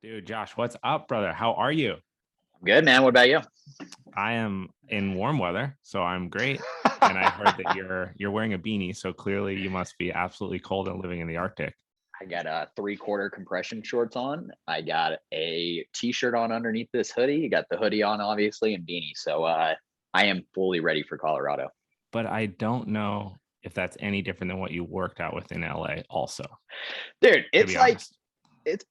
Dude, Josh, what's up, brother? How are you? Good, man. What about you? I am in warm weather, so I'm great. And I heard that you're wearing a beanie, so clearly you must be absolutely cold and living in the Arctic. I got a 3/4 compression shorts on. I got a t-shirt on underneath this hoodie. You got the hoodie on, obviously, and beanie. So I am fully ready for Colorado. But I don't know if that's any different than what you worked out with in LA also, Dude, to it's be like honest. it's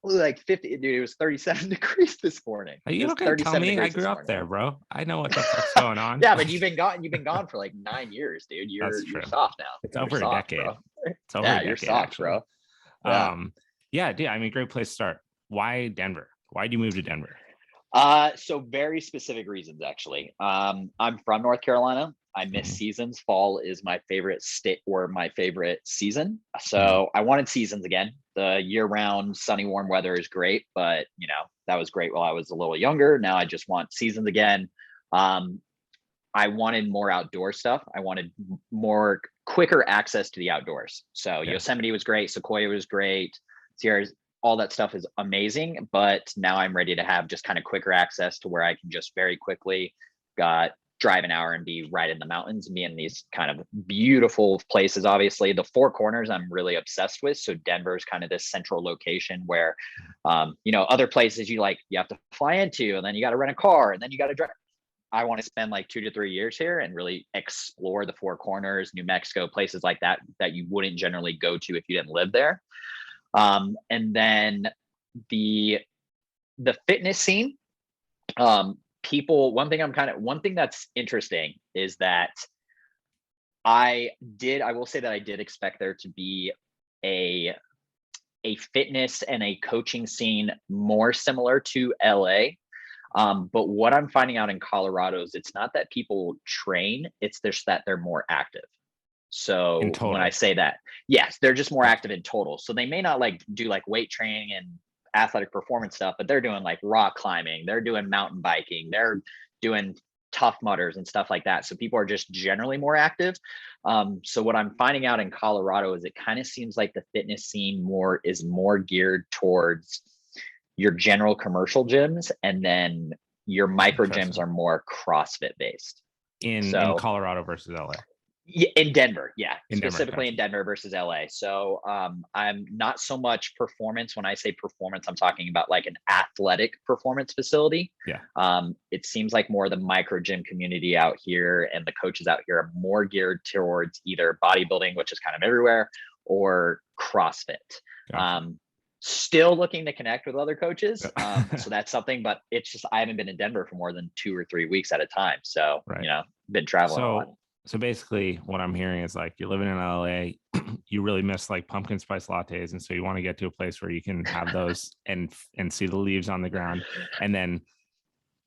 probably like 50. Dude, it was 37 degrees this morning. Are It you was not gonna tell 37 me? I degrees grew this up morning. there, bro. I know what the fuck's going on. Yeah, but you've been gone for like 9 years, dude. That's You're true. soft now. It's You're over a soft, decade. bro. It's over a Yeah, you're decade, soft, actually. bro. Yeah. Yeah, dude. I mean, great place to start. Why Denver? Why'd you move to Denver? So very specific reasons, actually. I'm from North Carolina. I miss Mhm. seasons. Fall is my favorite state or my favorite season. Mhm. So I wanted seasons again. The year-round sunny, warm weather is great, but that was great while I was a little younger. Now I just want seasons again. Um, I wanted more outdoor stuff. I wanted more quicker access to the outdoors. So Yeah. Yosemite was great, Sequoia was great, Sierras, all that stuff is amazing. But now I'm ready to have just kind of quicker access to where I can just very quickly got drive an hour and be right in the mountains and be in these kind of beautiful places. Obviously, the Four Corners I'm really obsessed with. So Denver's kind of this central location where other places you have to fly into and then you got to rent a car and then you got to drive. I want to spend like 2 to 3 years here and really explore the Four Corners, New Mexico, places like that that you wouldn't generally go to if you didn't live there. And then the the fitness scene. People. One thing that's interesting is that I will say that I did expect there to be a a fitness and a coaching scene more similar to LA. But what I'm finding out in Colorado is it's not that people train, it's just that they're more active. In So when I total. say that, yes, they're just more Yeah. active in total. So they may not like do like weight training and athletic performance stuff, but they're doing like rock climbing, they're doing mountain biking, they're doing tough mutters and stuff like that. So people are just generally more active. So what I'm finding out in Colorado is it kind of seems like the fitness scene more geared towards your general commercial gyms, and then your micro gyms Interesting. are more CrossFit based. In So Colorado versus LA. yeah, in Denver, yeah, In Denver, specifically in gotcha. Denver versus LA. So I'm not so much performance. When I say performance, I'm talking about like an athletic performance facility. Yeah. It seems like more the micro gym community out here and the coaches out here are more geared towards either bodybuilding, which is kind of everywhere, or CrossFit. Gotcha. Um, Still looking to connect with other coaches. Yeah. So that's something, but it's just I haven't been in Denver for more than 2 or 3 weeks at a time. So Right. been traveling a lot. So basically what I'm hearing is like you're living in LA, you really miss like pumpkin spice lattes. And so you want to get to a place where you can have those and see the leaves on the ground. And then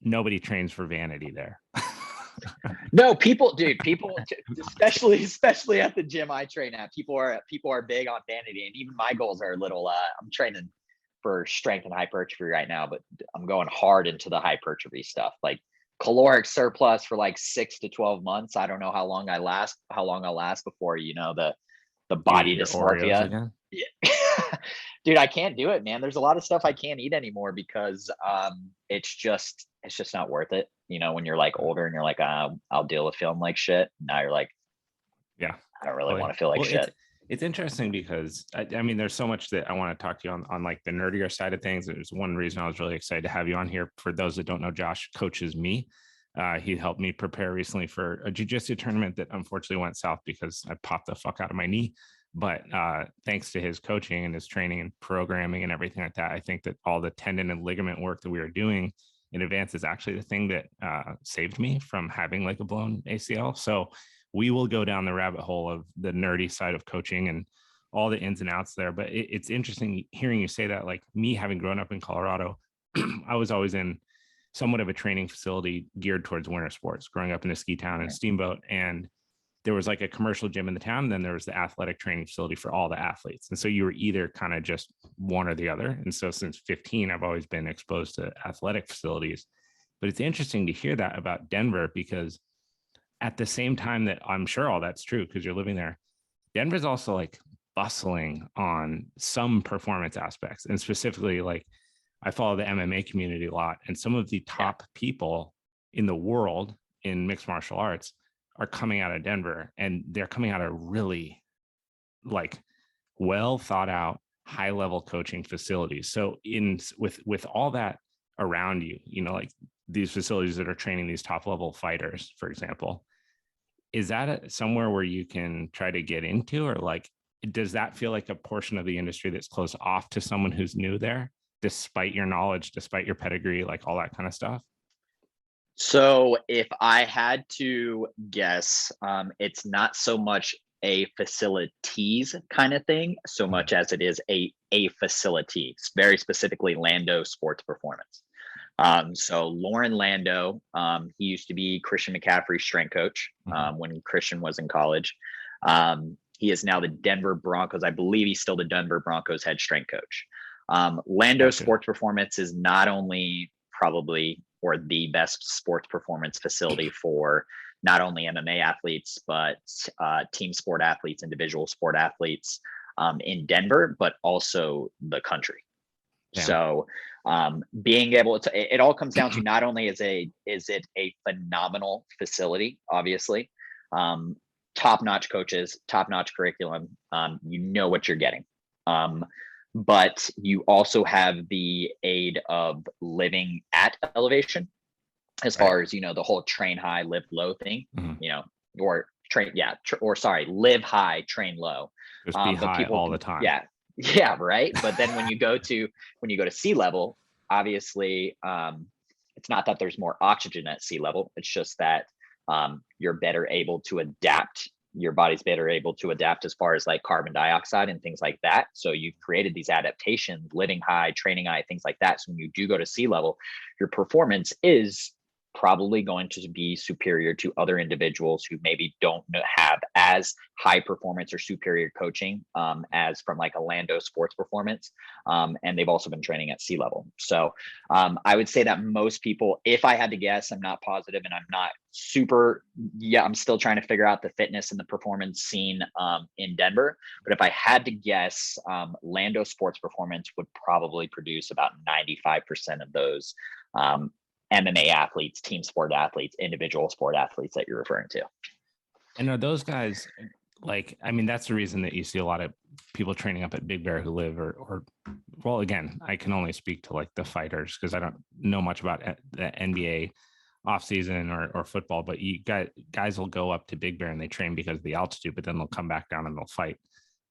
nobody trains for vanity there. No, people, especially at the gym I train at, people are big on vanity, and even my goals are a little. I'm training for strength and hypertrophy right now, but I'm going hard into the hypertrophy stuff, like caloric surplus for like 6 to 12 months. I don't know how long I'll last before the Do you body eat your Oreos dysmorphia. again? Yeah. Dude, I can't do it, man. There's a lot of stuff I can't eat anymore because it's just not worth it. When you're like older and you're like, I'll deal with feeling like shit. Now you're like, Yeah. I don't really Well, want to feel like well, it's shit. it's interesting because I mean, there's so much that I want to talk to you on like the nerdier side of things. There's one reason I was really excited to have you on here. For those that don't know, Josh coaches me. He helped me prepare recently for a jiu-jitsu tournament that unfortunately went south because I popped the fuck out of my knee. But thanks to his coaching and his training and programming and everything like that, I think that all the tendon and ligament work that we were doing in advance is actually the thing that saved me from having like a blown ACL. So we will go down the rabbit hole of the nerdy side of coaching and all the ins and outs there. But it's interesting hearing you say that, like me having grown up in Colorado, I was always in somewhat of a training facility geared towards winter sports, growing up in a ski town in Steamboat. And there was like a commercial gym in the town. And then there was the athletic training facility for all the athletes. And so you were either kind of just one or the other. And so since 15, I've always been exposed to athletic facilities. But it's interesting to hear that about Denver because at the same time that I'm sure all that's true because you're living there, Denver's also like bustling on some performance aspects, and specifically like I follow the MMA community a lot, and some of the top people in the world in mixed martial arts are coming out of Denver, and they're coming out of really like well thought out, high level coaching facilities. So with all that around you, you know, like these facilities that are training these top level fighters, for example, is that somewhere where you can try to get into, or like, does that feel like a portion of the industry that's closed off to someone who's new there, despite your knowledge, despite your pedigree, like all that kind of stuff? So if I had to guess, it's not so much a facilities kind of thing, so much as it is a facility, very specifically Lando Sports Performance. So Lauren Lando, he used to be Christian McCaffrey's strength coach when Christian was in college. He is now the Denver Broncos. I believe he's still the Denver Broncos head strength coach. Lando Sports Performance is not only probably or the best sports performance facility for not only MMA athletes, but team sport athletes, individual sport athletes in Denver, but also the country. Yeah. So being able to, it all comes down to not only is it a phenomenal facility, obviously, top-notch coaches, top-notch curriculum, you know what you're getting. But you also have the aid of living at elevation as far as, you know, the whole train high, live low thing, you know, or live high, train low. Just be high all the time. Yeah. Right. But then when you go to sea level, obviously, it's not that there's more oxygen at sea level. It's just that you're better able to adapt. Your body's better able to adapt as far as like carbon dioxide and things like that. So you've created these adaptations, living high, training high, things like that. So when you do go to sea level, your performance is probably going to be superior to other individuals who maybe don't have as high performance or superior coaching as from like a Lando Sports Performance. And they've also been training at sea level. So I would say that most people, if I had to guess, I'm not positive and I'm not super, I'm still trying to figure out the fitness and the performance scene in Denver. But if I had to guess, Lando Sports Performance would probably produce about 95% of those MMA athletes, team sport athletes, individual sport athletes that you're referring to. And are those guys like, I mean, that's the reason that you see a lot of people training up at Big Bear who live or well, again, I can only speak to like the fighters because I don't know much about the NBA off season or football, but you guys will go up to Big Bear and they train because of the altitude, but then they'll come back down and they'll fight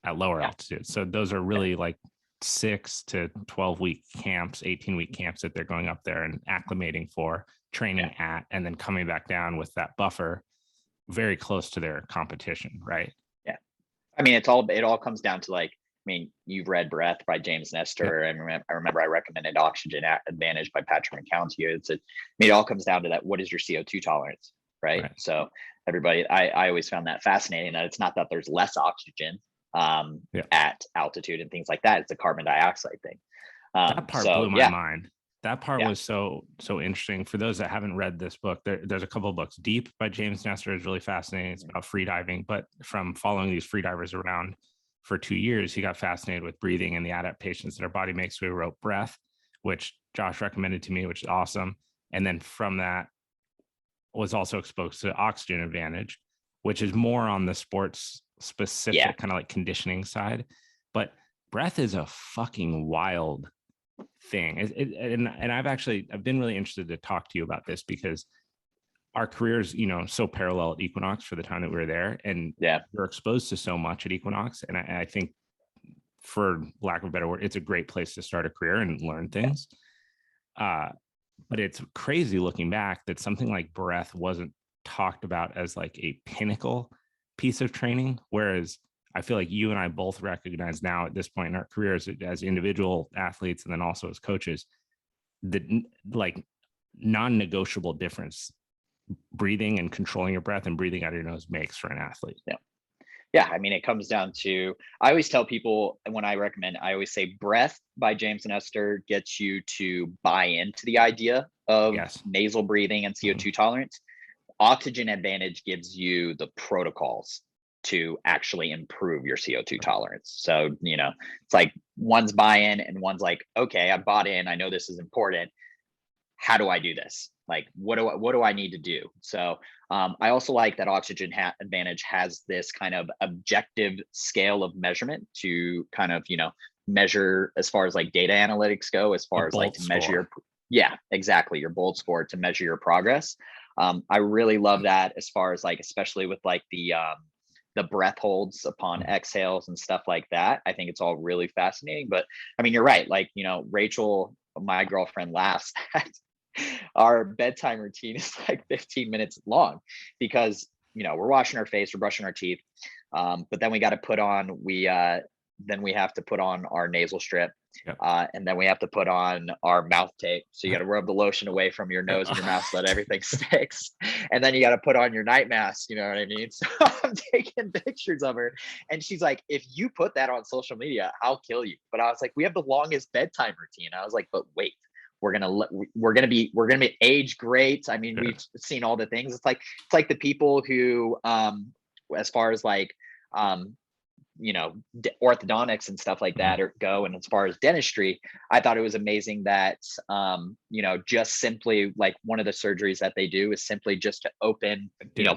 at lower altitude. So those are really like 6 to 12-week camps, 18-week camps that they're going up there and acclimating for, training at, and then coming back down with that buffer very close to their competition, right? Yeah. I mean, it all comes down to like, I mean, you've read Breath by James Nestor, and I remember I recommended Oxygen Advantage by Patrick McCown to you. It all comes down to that. What is your CO2 tolerance, right? So everybody, I always found that fascinating that it's not that there's less oxygen at altitude and things like that. It's a carbon dioxide thing. That part blew my mind. That part was so interesting. For those that haven't read this book, there's a couple of books. Deep by James Nestor is really fascinating. It's about free diving, but from following these free divers around for 2 years, he got fascinated with breathing and the adaptations that our body makes. So he wrote Breath, which Josh recommended to me, which is awesome. And then from that was also exposed to Oxygen Advantage, which is more on the sports specific kind of like conditioning side. But Breath is a fucking wild thing. And I've been really interested to talk to you about this because our careers, you know, so parallel at Equinox for the time that we were there, and we're exposed to so much at Equinox. And I think, for lack of a better word, it's a great place to start a career and learn things. But it's crazy looking back that something like Breath wasn't talked about as like a pinnacle piece of training, whereas I feel like you and I both recognize now at this point in our careers as individual athletes and then also as coaches, the like non-negotiable difference breathing and controlling your breath and breathing out of your nose makes for an athlete. Yeah. I mean, it comes down to, I always tell people when I recommend, I always say Breath by James Nestor gets you to buy into the idea of nasal breathing and CO2 tolerance. Oxygen Advantage gives you the protocols to actually improve your CO2 tolerance. So, it's like one's buy-in and one's like, okay, I bought in, I know this is important. How do I do this? Like, what do I need to do? So I also like that Oxygen Advantage has this kind of objective scale of measurement to kind of, measure as far as like data analytics go, as far as like to measure your, yeah, exactly, your bold score, to measure your progress. I really love that, as far as like, especially with like the breath holds upon exhales and stuff like that. I think it's all really fascinating. But I mean, you're right. Like, Rachel, my girlfriend, laughs at our bedtime routine is like 15 minutes long, because, we're washing our face, we're brushing our teeth. But then we got to put on, then we have to put on our nasal strip. Yep. And then we have to put on our mouth tape. So you got to rub the lotion away from your nose and your mouth so that everything sticks. And then you got to put on your night mask. You know what I mean? So I'm taking pictures of her, and she's like, if you put that on social media, I'll kill you. But I was like, we have the longest bedtime routine. I was like, but wait, we're gonna be age great. I mean, we've seen all the things. It's like the people who, as far as like, orthodontics and stuff like that go. And as far as dentistry, I thought it was amazing that, just simply like one of the surgeries that they do is simply just to open,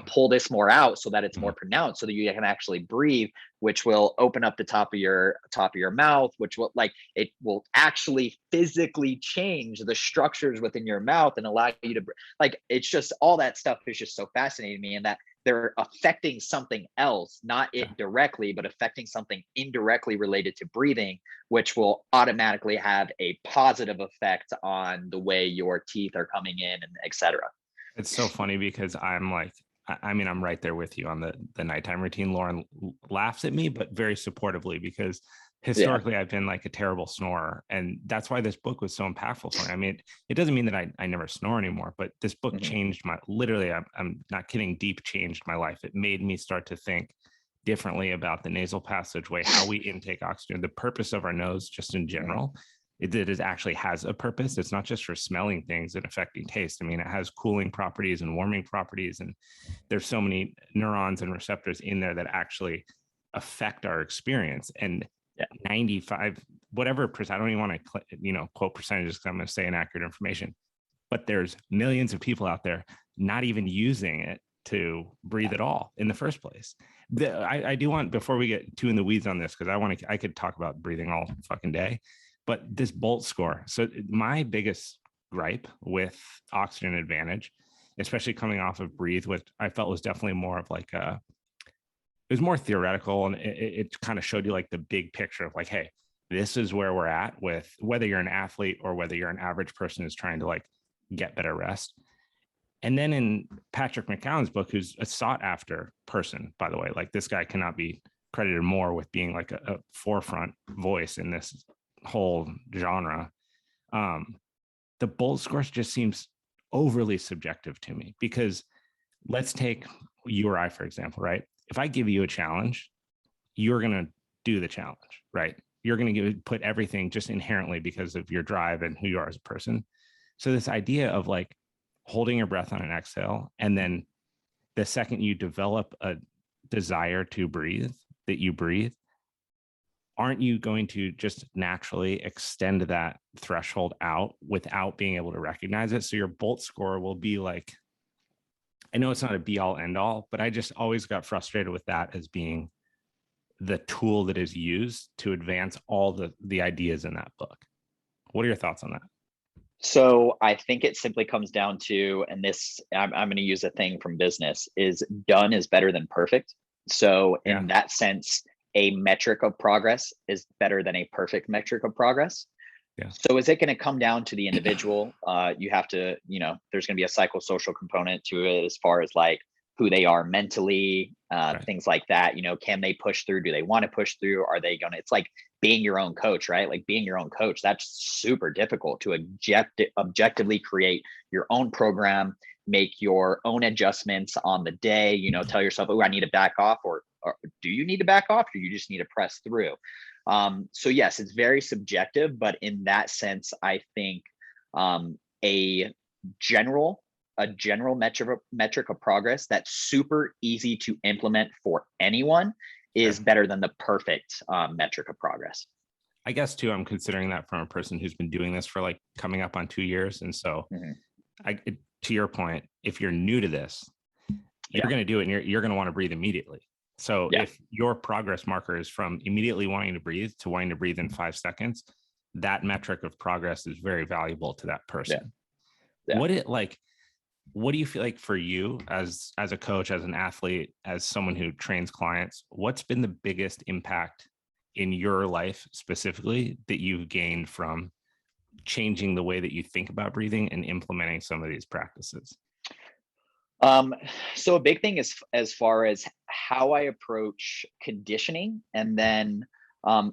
pull this more out so that it's more pronounced, so that you can actually breathe, which will open up the top of your mouth, which will, like, it will actually physically change the structures within your mouth and allow you to, like, it's just, all that stuff is just so fascinating to me, and that they're affecting something else, not it directly, but affecting something indirectly related to breathing, which will automatically have a positive effect on the way your teeth are coming in, and et cetera. It's so funny because I'm like, I mean, I'm right there with you on the nighttime routine. Lauren laughs at me, but very supportively, because historically I've been like a terrible snorer. And that's why this book was so impactful for me. I mean, it doesn't mean that I never snore anymore, but this book changed literally, I'm not kidding, deep changed my life. It made me start to think differently about the nasal passageway, how we intake oxygen, the purpose of our nose just in general. It actually has a purpose. It's not just for smelling things and affecting taste. I mean, it has cooling properties and warming properties, and there's so many neurons and receptors in there that actually affect our experience. And 95, whatever percent, I don't even want to, quote percentages, because I'm going to say inaccurate information, but there's millions of people out there not even using it to breathe at all in the first place. I do want, before we get too in the weeds on this, because I could talk about breathing all fucking day, but this Bolt score. So my biggest gripe with Oxygen Advantage, especially coming off of Breathe, which I felt was definitely more of like it was more theoretical, and it kind of showed you like the big picture of like, hey, this is where we're at with whether you're an athlete or whether you're an average person who's trying to like get better rest. And then in Patrick McCown's book, who's a sought after person, by the way, like this guy cannot be credited more with being like a forefront voice in this whole genre. The Bolt scores just seems overly subjective to me, because let's take you or I, for example, right? If I give you a challenge, you're going to do the challenge, right? You're going to put everything just inherently because of your drive and who you are as a person. So this idea of like holding your breath on an exhale, and then the second you develop a desire to breathe, that you breathe, aren't you going to just naturally extend that threshold out without being able to recognize it? So your Bolt score will be like, I know it's not a be all end all, but I just always got frustrated with that as being the tool that is used to advance all the ideas in that book. What are your thoughts on that? So I think it simply comes down to, and this, I'm going to use a thing from business, is done is better than perfect. So in that sense, a metric of progress is better than a perfect metric of progress. Yeah. So is it going to come down to the individual? You have to, there's going to be a psychosocial component to it, as far as like who they are mentally, things like that. Can they push through? Do they want to push through? Are they going to, it's like being your own coach, right? Like being your own coach, that's super difficult to objectively create your own program, make your own adjustments on the day, tell yourself, oh, I need to back off, or do you need to back off, or you just need to press through? So yes, it's very subjective, but in that sense, I think a general a general metric of progress that's super easy to implement for anyone is better than the perfect metric of progress. I guess too, I'm considering that from a person who's been doing this for like coming up on 2 years. And so to your point, if you're new to this, you're going to do it and you're going to want to breathe immediately. So if your progress marker is from immediately wanting to breathe to wanting to breathe in 5 seconds, that metric of progress is very valuable to that person. What do you feel like for you as a coach, as an athlete, as someone who trains clients, what's been the biggest impact in your life specifically that you've gained from changing the way that you think about breathing and implementing some of these practices? So a big thing is as far as how I approach conditioning, and then I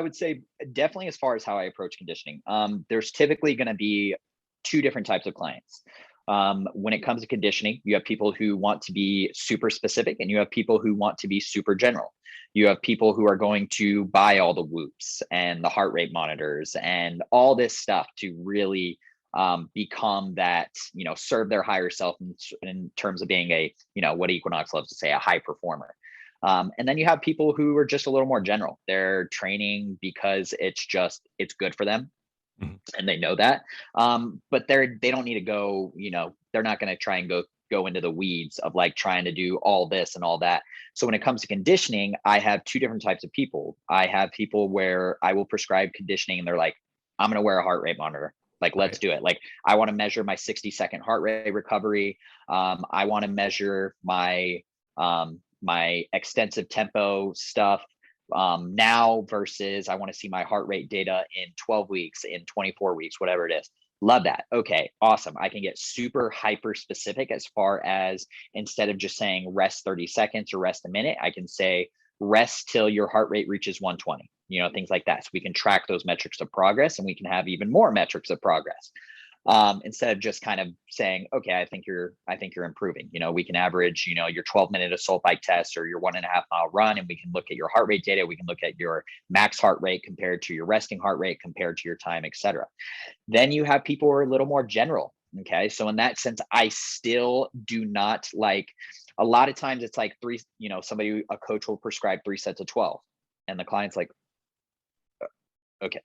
would say definitely as far as how I approach conditioning. There's typically going to be 2 different types of clients. When it comes to conditioning, you have people who want to be super specific, and you have people who want to be super general. You have people who are going to buy all the whoops and the heart rate monitors and all this stuff to really become that, serve their higher self in terms of being a, what Equinox loves to say, a high performer. And then you have people who are just a little more general. They're training because it's good for them. And they know that. But they don't need to go, they're not going to try and go into the weeds of like trying to do all this and all that. So when it comes to conditioning, I have 2 different types of people. I have people where I will prescribe conditioning and they're like, I'm going to wear a heart rate monitor. Like, let's do it. Like, I want to measure my 60-second heart rate recovery. I want to measure my extensive tempo stuff now versus I want to see my heart rate data in 12 weeks, in 24 weeks, whatever it is. Love that. Okay, awesome. I can get super hyper specific as far as instead of just saying rest 30 seconds or rest a minute, I can say rest till your heart rate reaches 120, things like that. So we can track those metrics of progress, and we can have even more metrics of progress. Instead of just kind of saying, okay, I think you're improving. We can average, your 12-minute assault bike test or your 1.5 mile run, and we can look at your heart rate data. We can look at your max heart rate compared to your resting heart rate compared to your time, et cetera. Then you have people who are a little more general. Okay. So in that sense, I still do not like, a lot of times it's like a coach will prescribe 3 sets of 12 and the client's like, okay,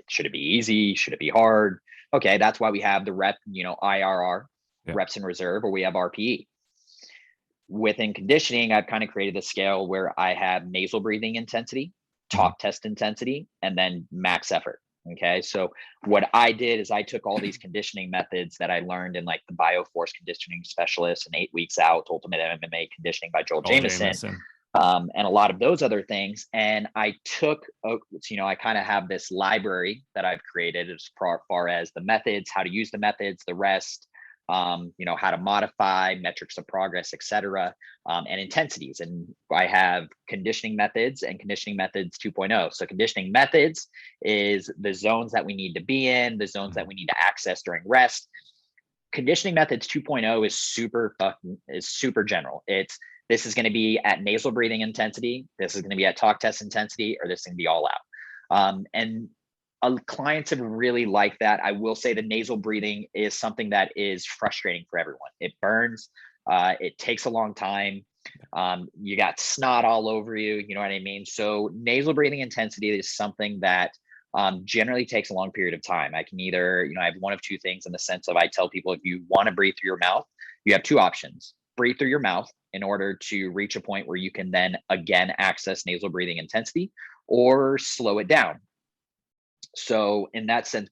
should it be easy? Should it be hard? Okay, that's why we have the rep, IRR, reps in reserve, or we have RPE. Within conditioning, I've kind of created a scale where I have nasal breathing intensity, talk test intensity, and then max effort. Okay, so what I did is I took all these conditioning methods that I learned in like the Bioforce Conditioning Specialist and 8 Weeks Out, Ultimate MMA Conditioning by Joel Jamieson. And a lot of those other things. And I took, I kind of have this library that I've created as far as the methods, how to use the methods, the rest, how to modify metrics of progress, et cetera, and intensities. And I have conditioning methods and conditioning methods 2.0. So conditioning methods is the zones that we need to be in, the zones that we need to access during rest. Conditioning methods 2.0 is super general. This is going to be at nasal breathing intensity. This is going to be at talk test intensity, or this is going to be all out. And clients have really liked that. I will say the nasal breathing is something that is frustrating for everyone. It burns. It takes a long time. You got snot all over you. You know what I mean? So nasal breathing intensity is something that generally takes a long period of time. I can either, I have one of 2 things in the sense of I tell people, if you want to breathe through your mouth, you have 2 options. Breathe through your mouth in order to reach a point where you can then again access nasal breathing intensity, or slow it down. So in that sense,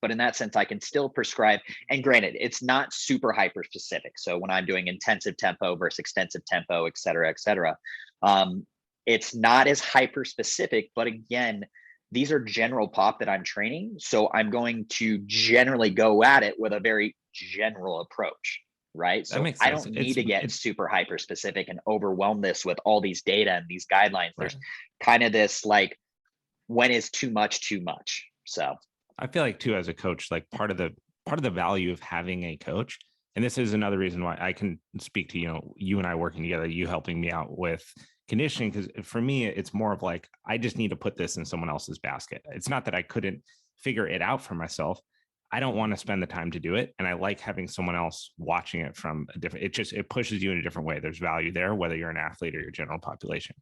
I can still prescribe, and granted, it's not super hyper specific. So when I'm doing intensive tempo versus extensive tempo, et cetera, it's not as hyper specific, but again, these are general pop that I'm training. So I'm going to generally go at it with a very general approach. Right. So I don't need to get super hyper specific and overwhelm this with all these data and these guidelines. Right. There's kind of this like, when is too much? So I feel like too, as a coach, like part of the value of having a coach, and this is another reason why I can speak to, you and I working together, you helping me out with conditioning. Because for me, it's more of like, I just need to put this in someone else's basket. It's not that I couldn't figure it out for myself. I don't want to spend the time to do it. And I like having someone else watching it from a different, it pushes you in a different way. There's value there, whether you're an athlete or your general population.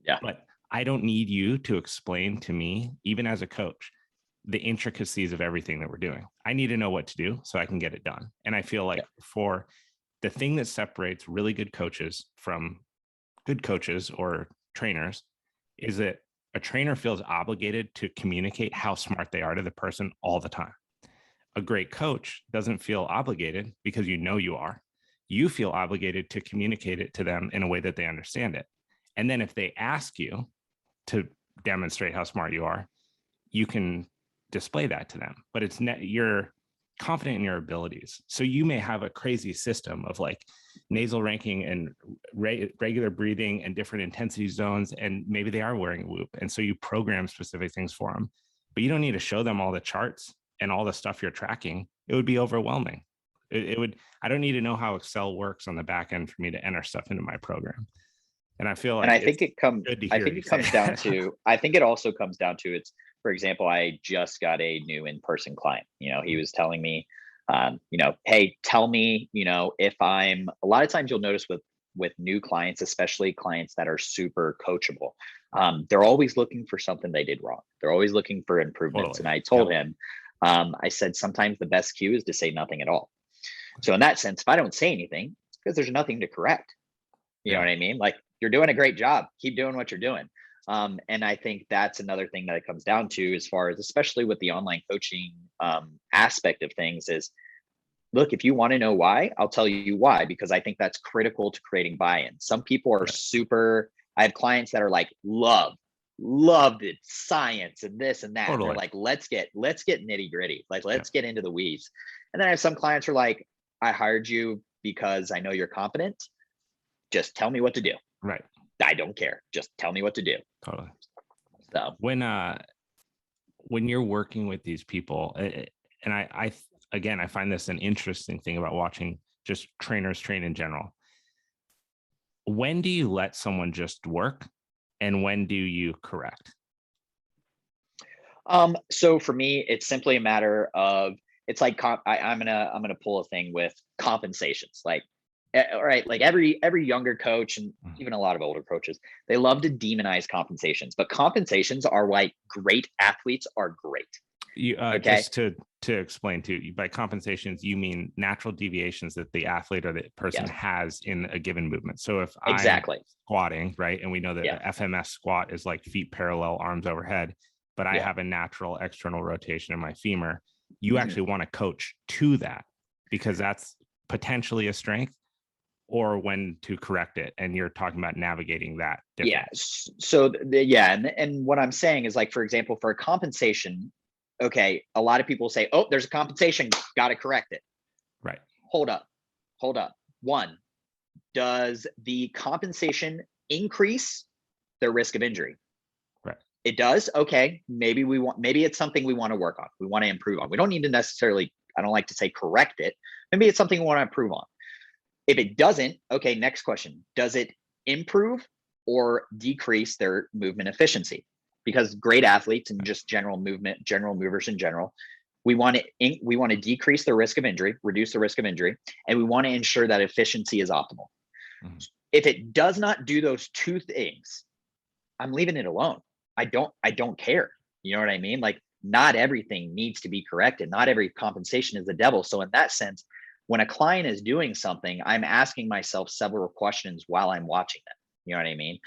Yeah. But I don't need you to explain to me, even as a coach, the intricacies of everything that we're doing. I need to know what to do so I can get it done. And I feel like for the thing that separates really good coaches from good coaches or trainers is that a trainer feels obligated to communicate how smart they are to the person all the time. A great coach doesn't feel obligated because you know you are. You feel obligated to communicate it to them in a way that they understand it. And then if they ask you to demonstrate how smart you are, you can display that to them. But you're confident in your abilities. So you may have a crazy system of like nasal ranking and regular breathing and different intensity zones, and maybe they are wearing a whoop. And so you program specific things for them, but you don't need to show them all the charts and all the stuff you're tracking. It would be overwhelming. I don't need to know how Excel works on the back end for me to enter stuff into my program. And I feel like, and I think it comes down that. to, I think it also comes down to, it's, for example, I just got a new in-person client. He was telling me, hey, tell me, if a lot of times you'll notice with new clients, especially clients that are super coachable, they're always looking for something they did wrong. They're always looking for improvements. Totally. And I told him, I said, sometimes the best cue is to say nothing at all. So in that sense, if I don't say anything, it's because there's nothing to correct. You know what I mean? Like, you're doing a great job. Keep doing what you're doing. And I think that's another thing that it comes down to, as far as, especially with the online coaching aspect of things, is, look, if you want to know why, I'll tell you why, because I think that's critical to creating buy-in. Some people are I have clients that are like, love it, science and this and that. Totally. They're like, let's get nitty gritty. Like, let's get into the weeds. And then I have some clients who are like, I hired you because I know you're competent. Just tell me what to do. Right. I don't care. Just tell me what to do. Totally. So when you're working with these people, and I find this an interesting thing about watching just trainers train in general. When do you let someone just work, and when do you correct? So for me, it's simply a matter of, it's like, I'm gonna pull a thing with compensations. Like, all right, like every younger coach, and even a lot of older coaches, they love to demonize compensations, but compensations are why great athletes are great. Just to explain to you, by compensations, you mean natural deviations that the athlete or the person has in a given movement. So if I'm squatting, right, and we know that FMS squat is like feet parallel, arms overhead, but I have a natural external rotation in my femur, you actually want to coach to that, because that's potentially a strength, or when to correct it. And you're talking about navigating that difference. So and what I'm saying is, like, for example, for a compensation, okay, a lot of people say, oh, there's a compensation, got to correct it. Right. Hold up. One, does the compensation increase their risk of injury? Right. It does. Okay. Maybe it's something we want to work on. We want to improve on. We don't need to necessarily, I don't like to say correct it. Maybe it's something we want to improve on. If it doesn't, okay, next question. Does it improve or decrease their movement efficiency? Because great athletes and just general movers in general, we want to decrease the risk of injury, reduce the risk of injury, and we want to ensure that efficiency is optimal. Mm-hmm. If it does not do those two things, I'm leaving it alone. I don't care. You know what I mean? Like, not everything needs to be corrected. Not every compensation is the devil. So in that sense, when a client is doing something, I'm asking myself several questions while I'm watching them. You know what I mean?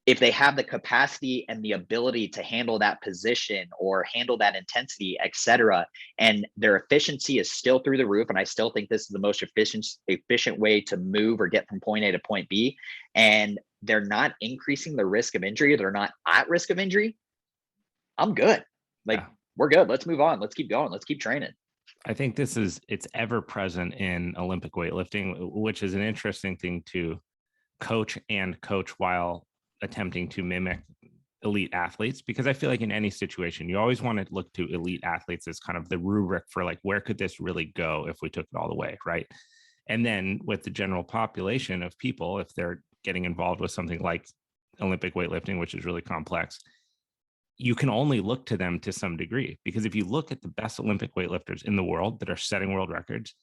If they have the capacity and the ability to handle that position or handle that intensity, etc., and their efficiency is still through the roof, and I still think this is the most efficient way to move or get from point A to point B, and they're not increasing the risk of injury, they're not at risk of injury, I'm good. Like, we're good. Let's move on. Let's keep going. Let's keep training. I think it's ever present in Olympic weightlifting, which is an interesting thing to coach while attempting to mimic elite athletes, because I feel like in any situation, you always want to look to elite athletes as kind of the rubric for like, where could this really go if we took it all the way, right? And then with the general population of people, if they're getting involved with something like Olympic weightlifting, which is really complex, you can only look to them to some degree, because if you look at the best Olympic weightlifters in the world that are setting world records,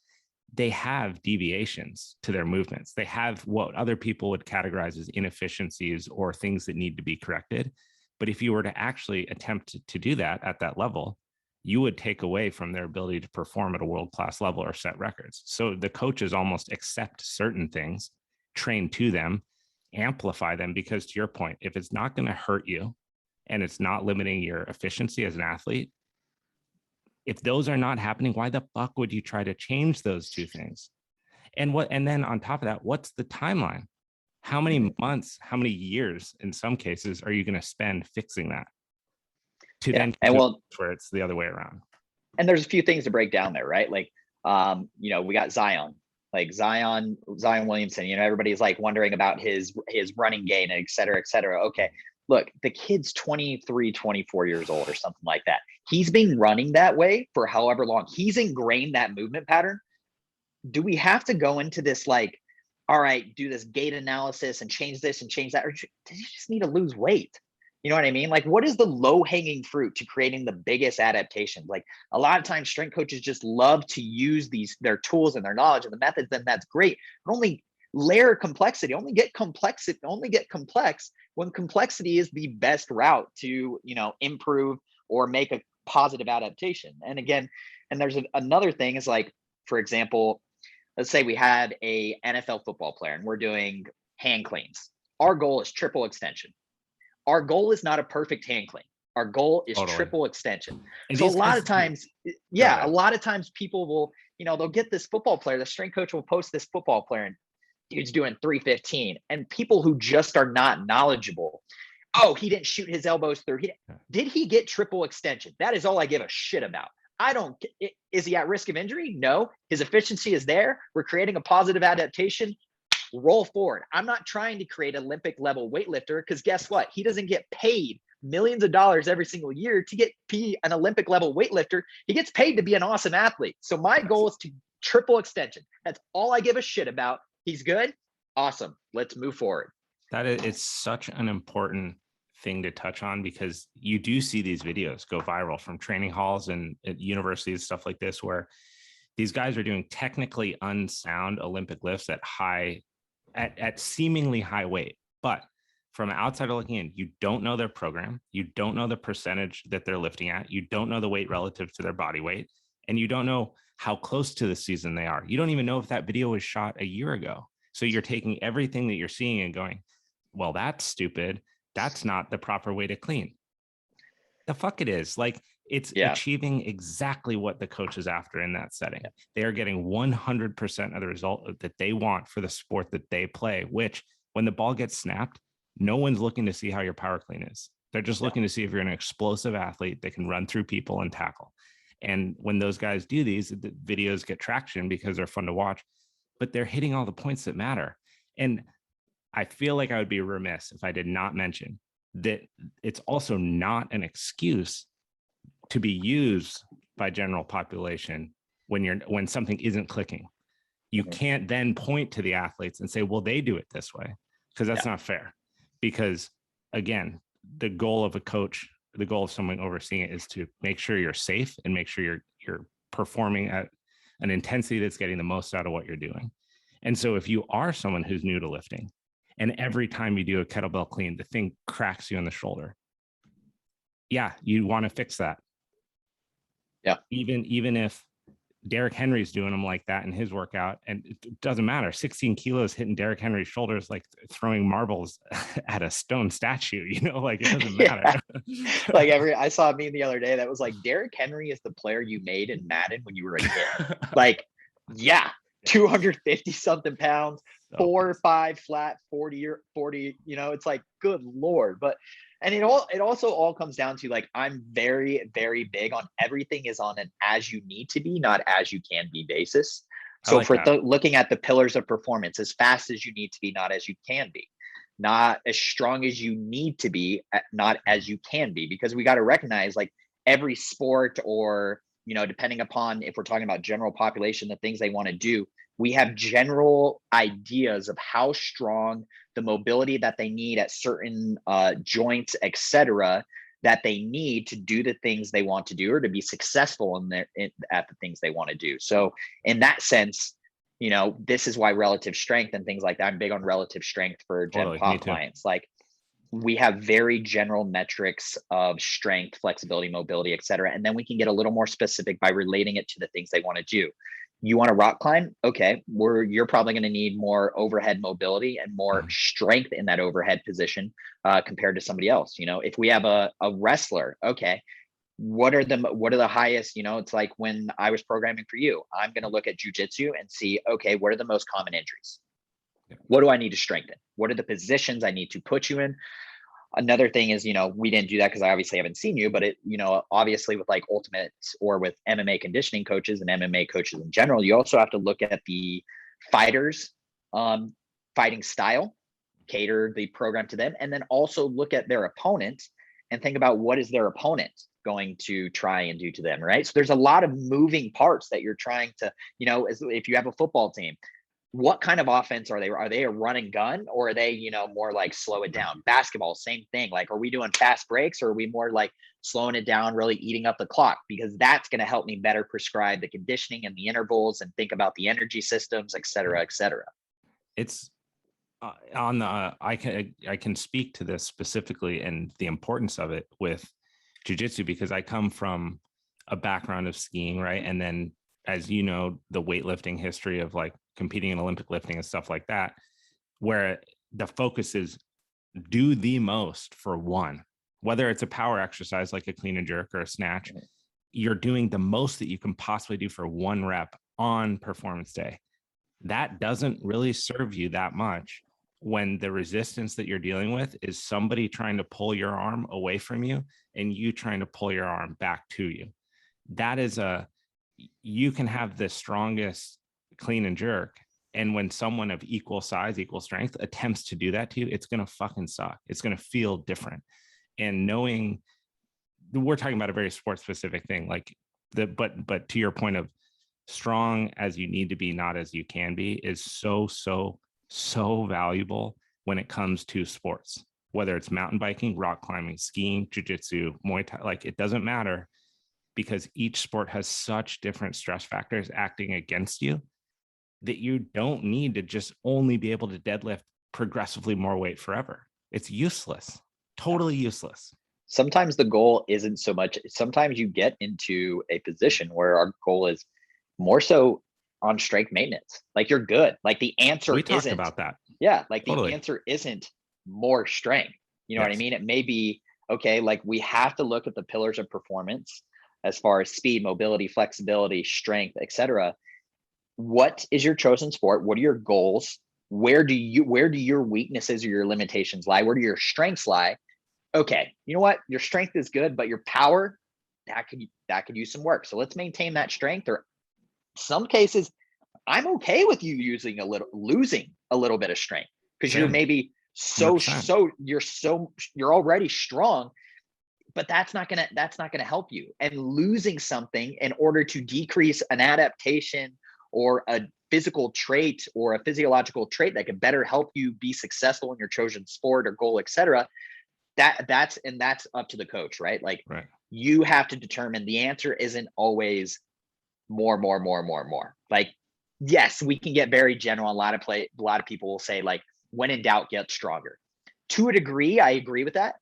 they have deviations to their movements. They have what other people would categorize as inefficiencies or things that need to be corrected. But if you were to actually attempt to do that at that level, you would take away from their ability to perform at a world-class level or set records. So the coaches almost accept certain things, train to them, amplify them, because to your point, if it's not going to hurt you and it's not limiting your efficiency as an athlete, if those are not happening, why the fuck would you try to change those two things? And then on top of that, what's the timeline? How many months, how many years in some cases are you going to spend fixing that to then and well, where it's the other way around? And there's a few things to break down there, right? Like, we got Zion Williamson, everybody's like wondering about his running game, and et cetera, et cetera. Okay. Look, the kid's 23, 24 years old or something like that. He's been running that way for however long. He's ingrained that movement pattern. Do we have to go into this like, all right, do this gait analysis and change this and change that? Or does he just need to lose weight? You know what I mean? Like, what is the low hanging fruit to creating the biggest adaptation? Like, a lot of times strength coaches just love to use their tools and their knowledge and the methods, and that's great. But only layer complexity, only get complex when complexity is the best route to, improve or make a positive adaptation. And again, and there's another thing is like, for example, let's say we had a NFL football player and we're doing hand cleans. Our goal is triple extension. Our goal is not a perfect hand clean. Our goal is triple extension. And so a lot of times people will, they'll get this football player, the strength coach will post this football player and dude's doing 315. And people who just are not knowledgeable, oh, he didn't shoot his elbows through. Did he get triple extension? That is all I give a shit about. Is he at risk of injury? No. His efficiency is there. We're creating a positive adaptation. Roll forward. I'm not trying to create an Olympic level weightlifter, because guess what? He doesn't get paid millions of dollars every single year to be an Olympic level weightlifter. He gets paid to be an awesome athlete. So my goal is to triple extension. That's all I give a shit about. He's good. Awesome. Let's move forward. It's such an important thing to touch on, because you do see these videos go viral from training halls and at universities, stuff like this, where these guys are doing technically unsound Olympic lifts at seemingly high weight. But from an outsider looking in, you don't know their program. You don't know the percentage that they're lifting at. You don't know the weight relative to their body weight. And you don't know how close to the season they are. You don't even know if that video was shot a year ago. So you're taking everything that you're seeing and going, well, that's stupid. That's not the proper way to clean. The fuck it is. Like, it's achieving exactly what the coach is after in that setting. Yeah. They are getting 100% of the result that they want for the sport that they play, which when the ball gets snapped, no one's looking to see how your power clean is. They're just looking to see if you're an explosive athlete that can run through people and tackle. And when those guys do these, the videos get traction because they're fun to watch, but they're hitting all the points that matter. And I feel like I would be remiss if I did not mention that it's also not an excuse to be used by general population when something isn't clicking. You can't then point to the athletes and say, well, they do it this way, because that's not fair. Because again, the goal of a coach, the goal of someone overseeing it, is to make sure you're safe and make sure you're performing at an intensity that's getting the most out of what you're doing. And so if you are someone who's new to lifting, and every time you do a kettlebell clean, the thing cracks you on the shoulder, you want to fix that. Yeah. Even if Derrick Henry's doing them like that in his workout, and it doesn't matter. 16 kilos hitting Derrick Henry's shoulders like throwing marbles at a stone statue, like it doesn't matter. Like I saw a meme the other day that was like, Derrick Henry is the player you made in Madden when you were a kid. Like, 250 something pounds, 4 or 5 flat, 40, it's like, good Lord. And it also all comes down to, like, I'm very, very big on everything is on an as you need to be, not as you can be basis. So looking at the pillars of performance, as fast as you need to be, not as you can be, not as strong as you need to be, not as you can be, because we got to recognize, like, every sport, or, depending upon if we're talking about general population, the things they want to do, we have general ideas of how strong, the mobility that they need at certain joints, etc., that they need to do the things they want to do or to be successful at the things they want to do. So in that sense, this is why relative strength and things like that, I'm big on relative strength for Gen Pop clients. Like, we have very general metrics of strength, flexibility, mobility, et cetera. And then we can get a little more specific by relating it to the things they want to do. You want to rock climb? Okay, you're probably going to need more overhead mobility and more strength in that overhead position compared to somebody else. If we have a wrestler, okay, what are the highest, it's like when I was programming for you, I'm going to look at jujitsu and see, okay, what are the most common injuries? What do I need to strengthen? What are the positions I need to put you in? Another thing is, we didn't do that because I obviously haven't seen you, but obviously with like ultimates or with MMA conditioning coaches and MMA coaches in general, you also have to look at the fighters' fighting style, cater the program to them, and then also look at their opponent and think about what is their opponent going to try and do to them, right? So there's a lot of moving parts that you're trying to, if you have a football team, what kind of offense are they? Are they a run and gun, or are they, more like slow it down? Basketball, same thing. Like, are we doing fast breaks, or are we more like slowing it down, really eating up the clock? Because that's going to help me better prescribe the conditioning and the intervals and think about the energy systems, et cetera, et cetera. It's I can speak to this specifically and the importance of it with jiu-jitsu, because I come from a background of skiing, right? And then, as you know, the weightlifting history of like competing in Olympic lifting and stuff like that, where the focus is do the most for one, whether it's a power exercise like a clean and jerk or a snatch, you're doing the most that you can possibly do for one rep on performance day. That doesn't really serve you that much when the resistance that you're dealing with is somebody trying to pull your arm away from you and you trying to pull your arm back to you. That is you can have the strongest clean and jerk, and when someone of equal size, equal strength attempts to do that to you, it's going to fucking suck. It's going to feel different. And knowing, we're talking about a very sport specific thing, like but to your point of strong as you need to be, not as you can be, is so valuable when it comes to sports, whether it's mountain biking, rock climbing, skiing, jiu-jitsu, Muay Thai, like it doesn't matter, because each sport has such different stress factors acting against you that you don't need to just only be able to deadlift progressively more weight forever. It's useless, totally useless. Sometimes the goal isn't so much, sometimes you get into a position where our goal is more so on strength maintenance. Like, you're good. Like, the answer we talked isn't about that. Yeah. Like Totally. the answer isn't more strength. You know what I mean? It may be, okay, like we have to look at the pillars of performance as far as speed, mobility, flexibility, strength, etc. What is your chosen sport? What are your goals? Where do your weaknesses or your limitations lie? Where do your strengths lie? Okay, you know what? Your strength is good, but your power, that could use some work. So let's maintain that strength. Or some cases, I'm okay with you losing a little bit of strength, because you're maybe you're already strong, but that's not gonna help you. And losing something in order to decrease an adaptation or a physical trait or a physiological trait that could better help you be successful in your chosen sport or goal, etc. That's up to the coach, right? Like, you have to determine. The answer isn't always more. Like, yes, we can get very general. A lot of people will say, like, when in doubt, get stronger. To a degree, I agree with that.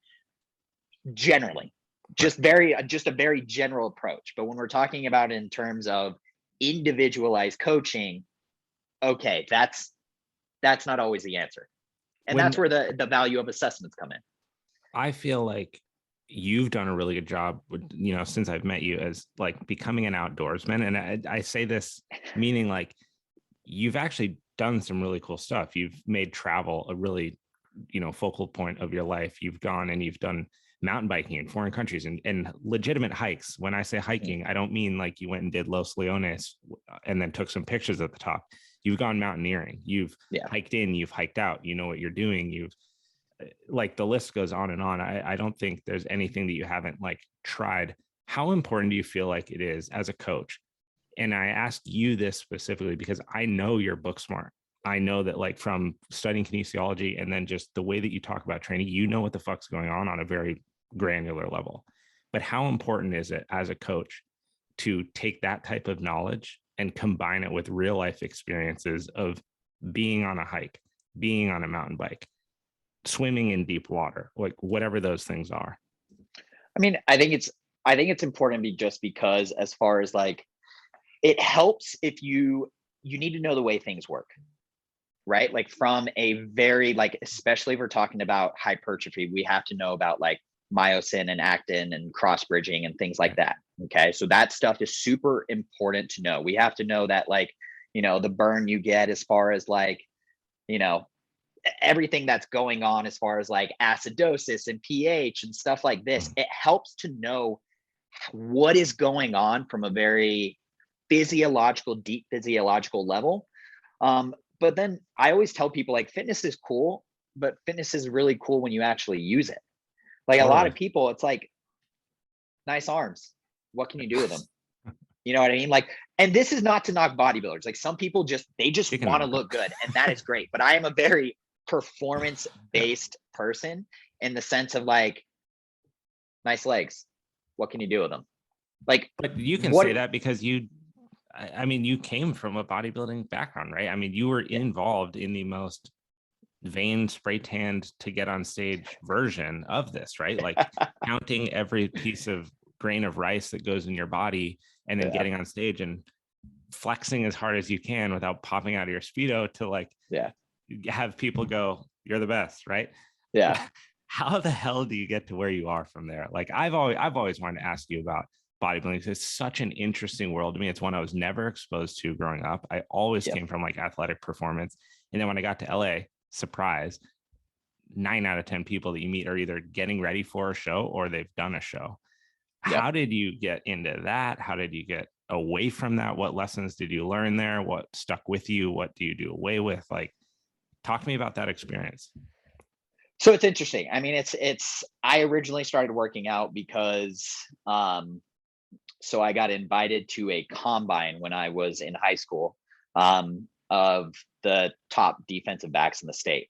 Generally, just a very general approach. But when we're talking about in terms of individualized coaching, okay, that's not always the answer. And that's where the value of assessments come in. I feel like you've done a really good job with, since I've met you, as like becoming an outdoorsman. And I say this meaning like you've actually done some really cool stuff. You've made travel a really, focal point of your life. You've gone and you've done mountain biking in foreign countries and legitimate hikes. When I say hiking, I don't mean like you went and did Los Leones and then took some pictures at the top. You've gone mountaineering. You've hiked in, you've hiked out, you know what you're doing. You've, like, the list goes on and on. I don't think there's anything that you haven't like tried. How important do you feel like it is as a coach? And I asked you this specifically because I know you're book smart. I know that, like, from studying kinesiology and then just the way that you talk about training, you know what the fuck's going on a very granular level. But how important is it as a coach to take that type of knowledge and combine it with real life experiences of being on a hike, being on a mountain bike, swimming in deep water, like whatever those things are? I mean, I think it's important just because as far as like, it helps if you need to know the way things work, right? Like from a very, like, especially if we're talking about hypertrophy, we have to know about like myosin and actin and cross bridging and things like that. Okay. So that stuff is super important to know. We have to know that, like, the burn you get as far as like, you know, everything that's going on as far as like acidosis and pH and stuff like this. It helps to know what is going on from a very deep physiological level. But then I always tell people, like, fitness is cool, but fitness is really cool when you actually use it. Like a lot of people, it's like, nice arms. What can you do with them? You know what I mean? Like, and this is not to knock bodybuilders. Like some people they just want to look good, and that is great. But I am a very performance-based person in the sense of like, nice legs. What can you do with them? Like, but you can say that because you came from a bodybuilding background, right? I mean, you were involved in the most vein spray tanned to get on stage version of this, right? Like counting every piece of grain of rice that goes in your body and then getting on stage and flexing as hard as you can without popping out of your Speedo to like have people go, you're the best, right? Yeah. How the hell do you get to where you are from there? Like I've always wanted to ask you about bodybuilding. It's such an interesting world to me. It's one I was never exposed to growing up. I always came from like athletic performance. And then when I got to LA, surprise, 9 out of 10 people that you meet are either getting ready for a show or they've done a show. How did you get into that? How did you get away from that? What lessons did you learn there? What stuck with you? What do you do away with? Like, talk to me about that experience. So it's interesting. I mean, I originally started working out because, so I got invited to a combine when I was in high school, of the top defensive backs in the state.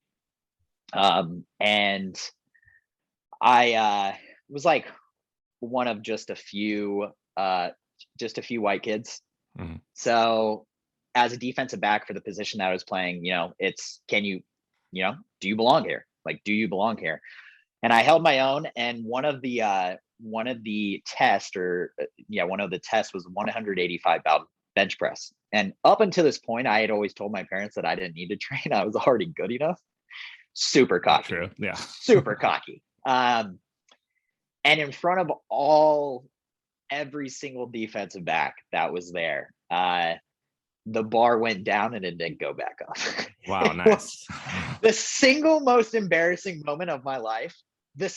And I was like one of just a few white kids. Mm-hmm. So as a defensive back for the position that I was playing, it's, do you belong here? Like, do you belong here? And I held my own. And one of the tests was 185 pound bench press. And up until this point, I had always told my parents that I didn't need to train. I was already good enough. Super cocky. True. Yeah. Super cocky. And in front of every single defensive back that was there, the bar went down and it didn't go back up. Wow, nice. The single most embarrassing moment of my life. So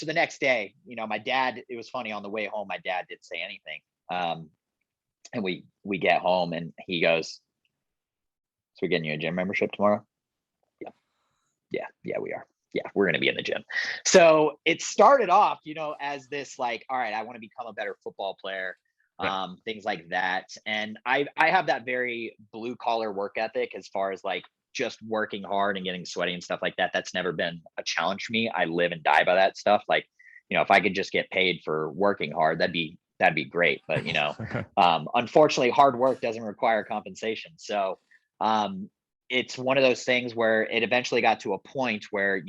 the next day, my dad, it was funny, on the way home, my dad didn't say anything. And we get home and he goes, so we're getting you a gym membership tomorrow? Yeah, we are. Yeah, we're going to be in the gym. So it started off, as this like, all right, I want to become a better football player. Things like that. And I have that very blue collar work ethic as far as like just working hard and getting sweaty and stuff like that. That's never been a challenge for me. I live and die by that stuff. Like, if I could just get paid for working hard, that'd be great. But, unfortunately, hard work doesn't require compensation. So it's one of those things where it eventually got to a point where,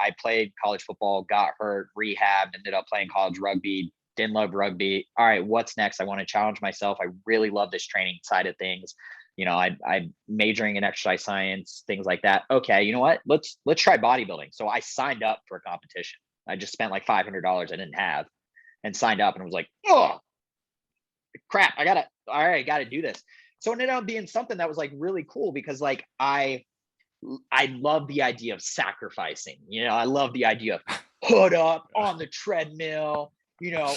I played college football, got hurt, rehabbed, ended up playing college rugby. Didn't love rugby. All right, what's next? I want to challenge myself. I really love this training side of things. I'm majoring in exercise science, things like that. Okay, you know what? Let's try bodybuilding. So I signed up for a competition. I just spent like $500 I didn't have and signed up, and was like, oh crap, I gotta do this. So it ended up being something that was like really cool because like I love the idea of sacrificing. I love the idea of hood up on the treadmill.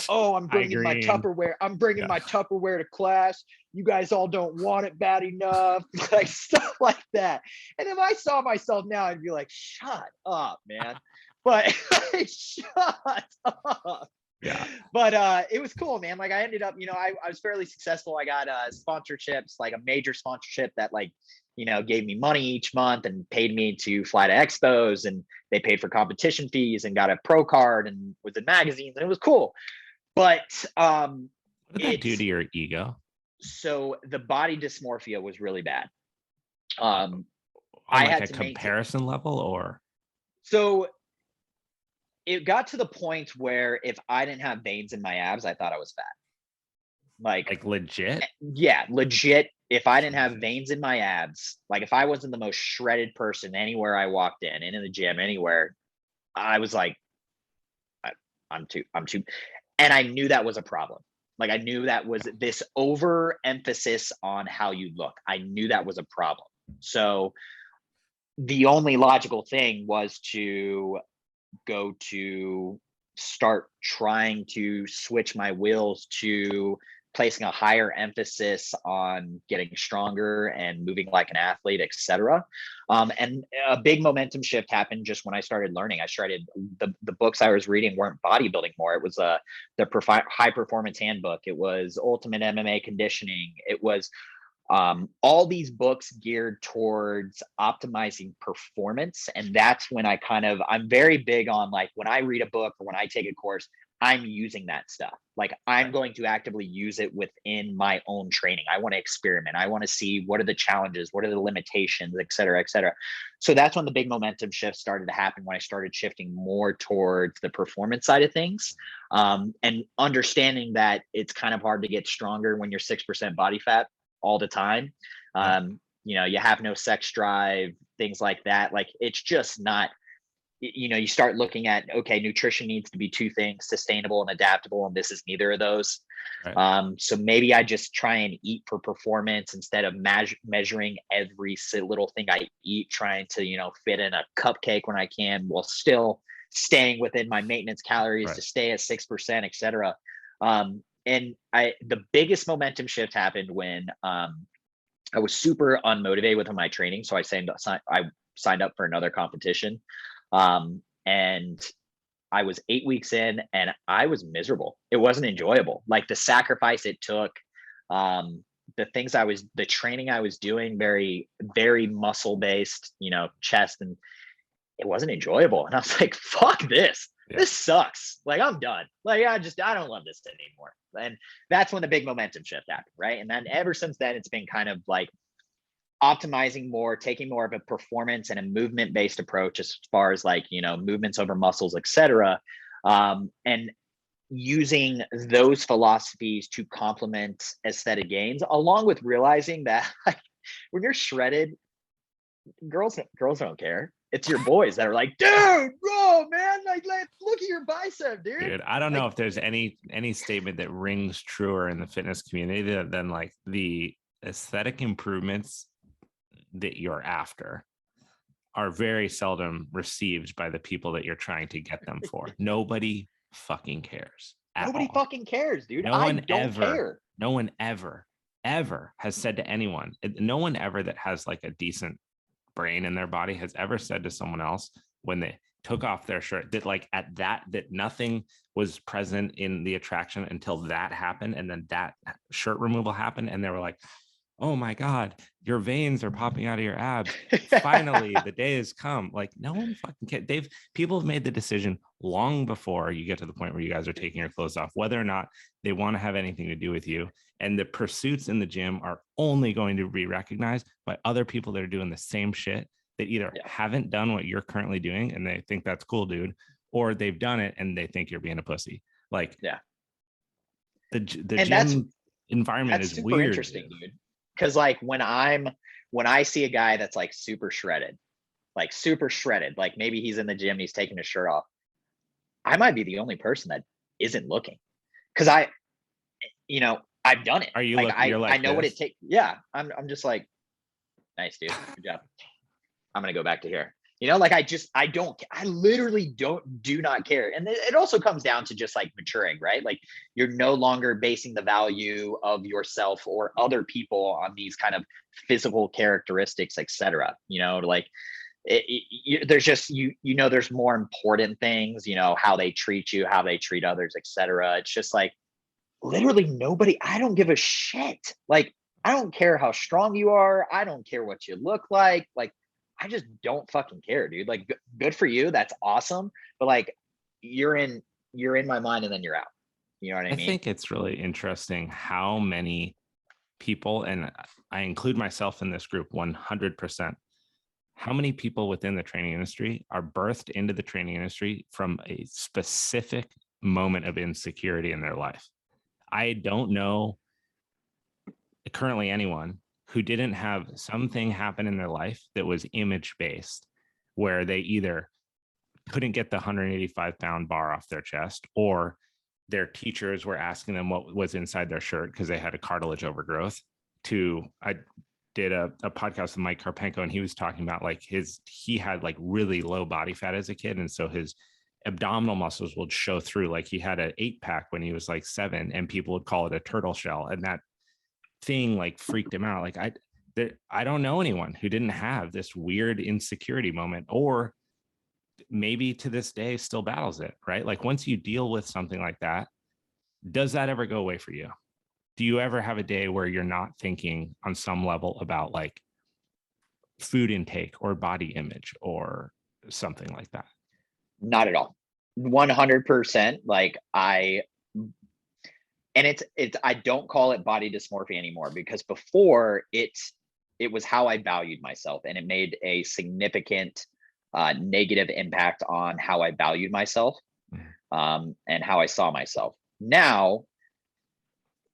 I'm bringing my Tupperware. I'm bringing my Tupperware to class. You guys all don't want it bad enough, like stuff like that. And if I saw myself now, I'd be like, shut up, man. But shut up. Yeah. But it was cool, man. Like I ended up, I was fairly successful. I got sponsorships, like a major sponsorship that like, gave me money each month and paid me to fly to expos, and they paid for competition fees and got a pro card and was in magazines, and it was cool. But what did that do to your ego? So the body dysmorphia was really bad. On I like had a to comparison level, or so it got to the point where if I didn't have veins in my abs, I thought I was fat. like legit? Yeah, legit. If I didn't have Jesus. veins in my abs, like if I wasn't the most shredded person anywhere I walked in the gym, anywhere, I was like, I'm too, and I knew that was a problem. Like I knew that was this overemphasis on how you look. I knew that was a problem. So the only logical thing was to go to start trying to switch my wheels to placing a higher emphasis on getting stronger and moving like an athlete, etc. And a big momentum shift happened just when I started learning. I started the books I was reading weren't bodybuilding more. It was the high performance handbook. It was ultimate MMA conditioning. It was all these books geared towards optimizing performance. And that's when I'm very big on, like, when I read a book or when I take a course, I'm using that stuff. Like I'm going to actively use it within my own training. I want to experiment. I want to see what are the challenges, what are the limitations, et cetera, et cetera. So that's when the big momentum shift started to happen, when I started shifting more towards the performance side of things. And understanding that it's kind of hard to get stronger when you're 6% body fat all the time. You have no sex drive, things like that. Like it's just not, you start looking at, okay, nutrition needs to be two things: sustainable and adaptable, and this is neither of those. Right. So maybe I just try and eat for performance instead of measuring every little thing I eat, trying to fit in a cupcake when I can while still staying within my maintenance calories, right, to stay at 6%, etc. And the biggest momentum shift happened when I was super unmotivated with my training. So I signed up for another competition. And I was 8 weeks in and I was miserable. It wasn't enjoyable. Like the sacrifice it took, the training I was doing, very, very muscle based, chest, and it wasn't enjoyable. And I was like, fuck this. Yeah. This sucks. Like I'm done. Like I don't love this anymore. And that's when the big momentum shift happened. Right. And then ever since then, it's been kind of like optimizing more, taking more of a performance and a movement based approach as far as like, movements over muscles, etc. And using those philosophies to complement aesthetic gains, along with realizing that like, when you're shredded, girls don't care. It's your boys that are like, dude, bro, man, like look at your bicep, dude. Dude, I don't know if there's any statement that rings truer in the fitness community than like the aesthetic improvements that you're after are very seldom received by the people that you're trying to get them for. Nobody fucking cares. Nobody fucking cares, dude. No one ever has said to anyone, no one ever that has like a decent brain in their body has ever said to someone else when they took off their shirt that like that nothing was present in the attraction until that happened, and then that shirt removal happened and they were like, oh my God, your veins are popping out of your abs. Finally, the day has come. Like no one fucking cares. People have made the decision long before you get to the point where you guys are taking your clothes off, whether or not they want to have anything to do with you. And the pursuits in the gym are only going to be recognized by other people that are doing the same shit that either haven't done what you're currently doing and they think that's cool, dude, or they've done it and they think you're being a pussy. Like, the gym environment is super weird, interesting, dude. Because like when I see a guy that's like super shredded, like maybe he's in the gym, he's taking his shirt off, I might be the only person that isn't looking, because I've done it. Are you like, I know what it takes. Yeah, I'm just like, nice, dude, good job. I'm gonna go back to here. Like I literally do not care. And it also comes down to just like maturing, right? Like you're no longer basing the value of yourself or other people on these kind of physical characteristics, etc. Like there's just, there's more important things, how they treat you, how they treat others, etc. It's just like, literally nobody, I don't give a shit. Like, I don't care how strong you are. I don't care what you look like. Like, I just don't fucking care, dude. Like, good for you. That's awesome. But like, you're in my mind and then you're out. You know what I mean? I think it's really interesting how many people, and I include myself in this group 100%, how many people within the training industry are birthed into the training industry from a specific moment of insecurity in their life. I don't know currently anyone who didn't have something happen in their life that was image based, where they either couldn't get the 185-pound bar off their chest, or their teachers were asking them what was inside their shirt because they had a cartilage overgrowth. I did a podcast with Mike Karpenko, and he was talking about like he had like really low body fat as a kid. And so his abdominal muscles would show through. Like he had an 8-pack when he was like 7, and people would call it a turtle shell. And that thing like freaked him out. Like I don't know anyone who didn't have this weird insecurity moment, or maybe to this day still battles it, right? Like once you deal with something like that, does that ever go away for you? Do you ever have a day where you're not thinking on some level about like food intake or body image or something like that? Not at all. 100%. Like it's I don't call it body dysmorphia anymore, because before it was how I valued myself, and it made a significant negative impact on how I valued myself, and how I saw myself. Now,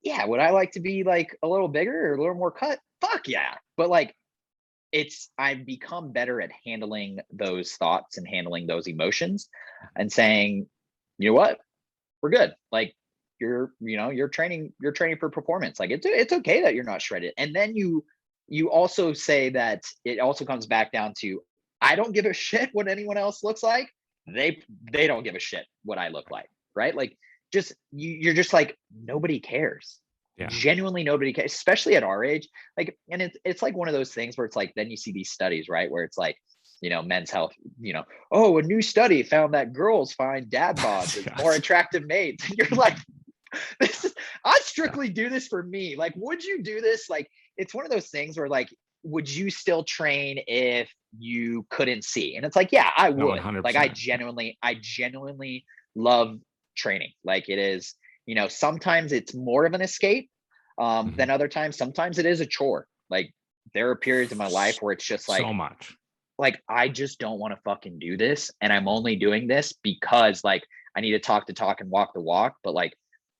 yeah, would I like to be like a little bigger or a little more cut? Fuck yeah. But like, I've become better at handling those thoughts and handling those emotions and saying, you know what, we're good. Like, you're training for performance. Like it's okay that you're not shredded. And then you also say that it also comes back down to, I don't give a shit what anyone else looks like. They don't give a shit what I look like. Right. Like, you're just like, nobody cares. Yeah. Genuinely nobody cares, especially at our age. Like, and it's like one of those things where it's like, then you see these studies, right, where it's like, men's health, oh, a new study found that girls find dad bods as more attractive mates. And you're like, I strictly do this for me. Like, would you do this? Like, it's one of those things where like, would you still train if you couldn't see? And it's like, yeah, I would. 100%. Like, I genuinely love training. Like, it is, sometimes it's more of an escape than other times. Sometimes it is a chore. Like, there are periods in my life where it's just like, so much. Like, I just don't want to fucking do this. And I'm only doing this because like, I need to talk the talk and walk the walk. But like,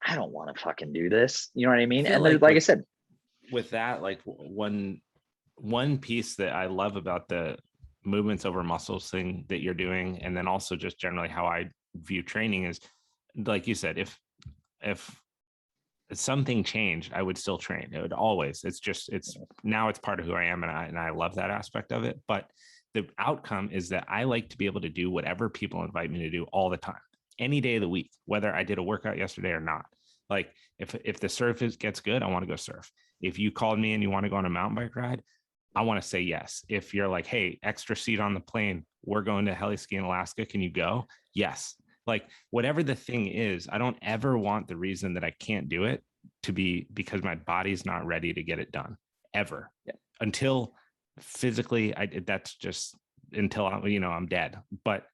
I don't want to fucking do this. You know what I mean? And like I said, with that, like one piece that I love about the movements over muscles thing that you're doing, and then also just generally how I view training, is like you said, if something changed, I would still train. It would always, it's now it's part of who I am. And I love that aspect of it. But the outcome is that I like to be able to do whatever people invite me to do all the time, any day of the week, whether I did a workout yesterday or not. Like if the surf gets good, I want to go surf. If you called me and you want to go on a mountain bike ride, I want to say yes. If you're like, hey, extra seat on the plane, we're going to heli ski in Alaska, can you go? Yes. Like, whatever the thing is, I don't ever want the reason that I can't do it to be because my body's not ready to get it done, ever. Yeah. Until physically, that's just until I'm dead. But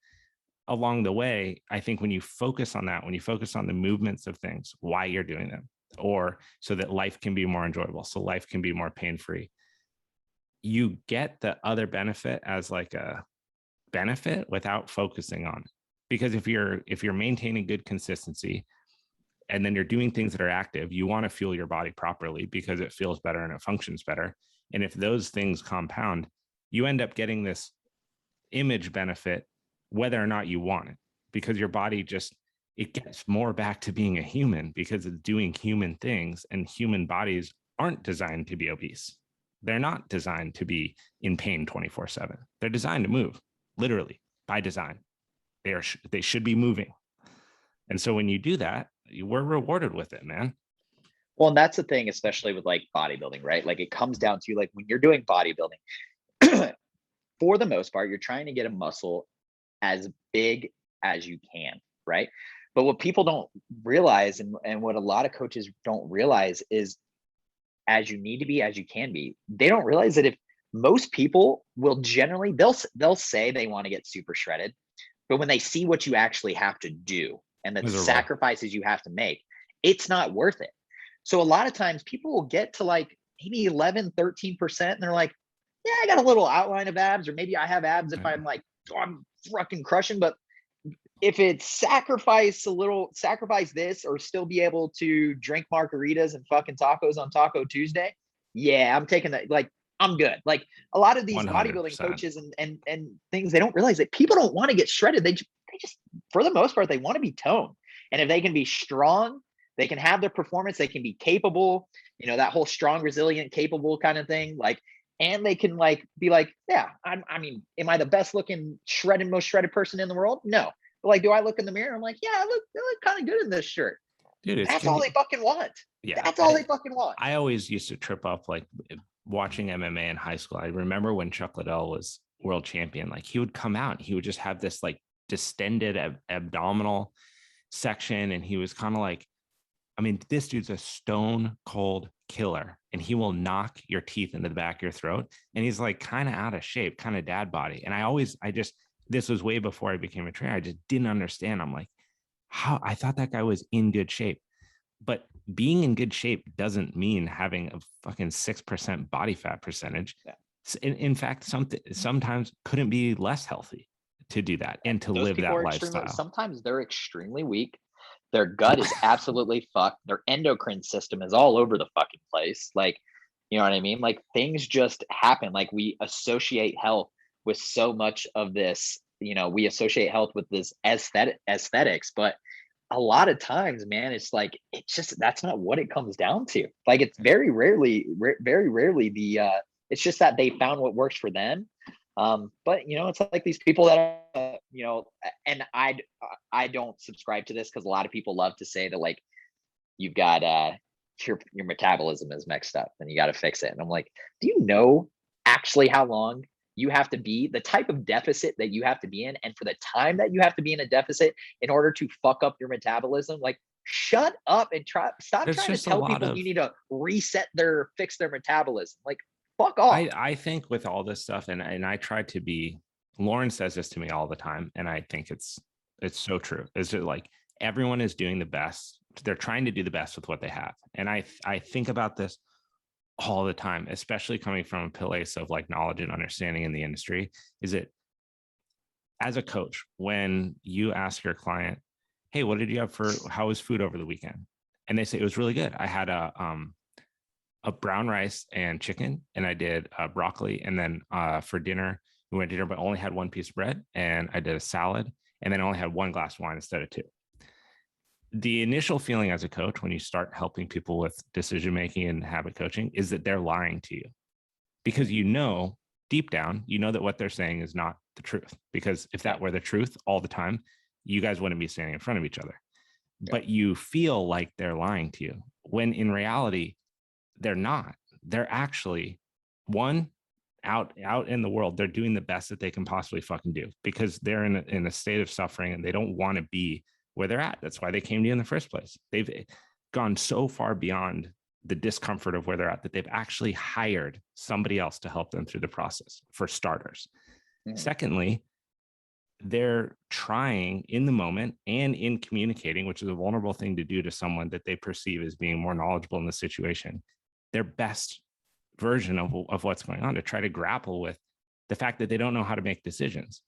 along the way, I think when you focus on that, when you focus on the movements of things, why you're doing them, or so that life can be more enjoyable, so life can be more pain-free, you get the other benefit as like a benefit without focusing on it. Because if you're maintaining good consistency and then you're doing things that are active, you want to fuel your body properly because it feels better and it functions better. And if those things compound, you end up getting this image benefit, whether or not you want it, because your body it gets more back to being a human because it's doing human things, and human bodies aren't designed to be obese. They're not designed to be in pain 24/7. They're designed to move, literally, by design. They should be moving. And so when you do that, we're rewarded with it, man. Well, and that's the thing, especially with like bodybuilding, right? Like, it comes down to like, when you're doing bodybuilding, for the most part, you're trying to get a muscle as big as you can, right? But what people don't realize, and what a lot of coaches don't realize, is as you need to be, as you can be. They don't realize that if most people will generally, they'll say they want to get super shredded, but when they see what you actually have to do and the Miserable. sacrifices you have to make, it's not worth it. So a lot of times people will get to like maybe 11, 13%, and they're like, yeah, I got a little outline of abs, or maybe I have abs if I'm like, oh, I'm fucking crushing. But if it's sacrifice this, or still be able to drink margaritas and fucking tacos on Taco Tuesday, yeah, I'm taking that. Like, I'm good. Like, a lot of these 100%. bodybuilding coaches and things, they don't realize that people don't want to get shredded. They just, for the most part, they want to be toned. And if they can be strong, they can have their performance, they can be capable, that whole strong, resilient, capable kind of thing. Like, and they can like be like, yeah, I mean, am I the best looking most shredded person in the world? No. But like, do I look in the mirror? I'm like, yeah, I look kind of good in this shirt. Dude, that's all they fucking want. Yeah, that's all they fucking want. I always used to trip up like watching MMA in high school. I remember when Chuck Liddell was world champion, like he would come out and he would just have this like distended abdominal section, and he was kind of like, I mean, this dude's a stone cold killer, and he will knock your teeth into the back of your throat. And he's like kind of out of shape, kind of dad body. And this was way before I became a trainer. I just didn't understand. I'm like, how? I thought that guy was in good shape. But being in good shape doesn't mean having a fucking 6% body fat percentage. Yeah. In fact, sometimes couldn't be less healthy to do that and to live that lifestyle. Sometimes they're extremely weak. Their gut is absolutely fucked. Their endocrine system is all over the fucking place. Like, you know what I mean? Like, things just happen. Like, we associate health with so much of this, we associate health with this aesthetics, but a lot of times, man, it's like, that's not what it comes down to. Like, it's very rarely it's just that they found what works for them. But it's like these people that and I don't subscribe to this, because a lot of people love to say that, like, you've got your metabolism is mixed up and you got to fix it. And I'm like, do you know actually how long you have to be, the type of deficit that you have to be in, and for the time that you have to be in a deficit in order to fuck up your metabolism? Like, shut up and stop trying to tell people you need to fix their metabolism. Like, fuck off. I think with all this stuff, and I try to be, Lauren says this to me all the time, and I think it's so true. Is it like everyone is doing the best? They're trying to do the best with what they have. And I think about this all the time, especially coming from a place of like knowledge and understanding in the industry. Is it, as a coach, when you ask your client, hey, what did you have how was food over the weekend? And they say, it was really good. I had a brown rice and chicken, and I did broccoli. And then for dinner, we went to dinner, but only had one piece of bread, and I did a salad, and then only had one glass of wine instead of two. The initial feeling as a coach, when you start helping people with decision-making and habit coaching, is that they're lying to you, because deep down, that what they're saying is not the truth. Because if that were the truth all the time, you guys wouldn't be standing in front of each other. Yeah. But you feel like they're lying to you, when in reality, they're not. They're actually out in the world. They're doing the best that they can possibly fucking do, because they're in a state of suffering, and they don't want to be where they're at. That's why they came to you in the first place. They've gone so far beyond the discomfort of where they're at that they've actually hired somebody else to help them through the process, for starters. Mm-hmm. Secondly, they're trying in the moment and in communicating, which is a vulnerable thing to do to someone that they perceive as being more knowledgeable in the situation, their best version of what's going on, to try to grapple with the fact that they don't know how to make decisions.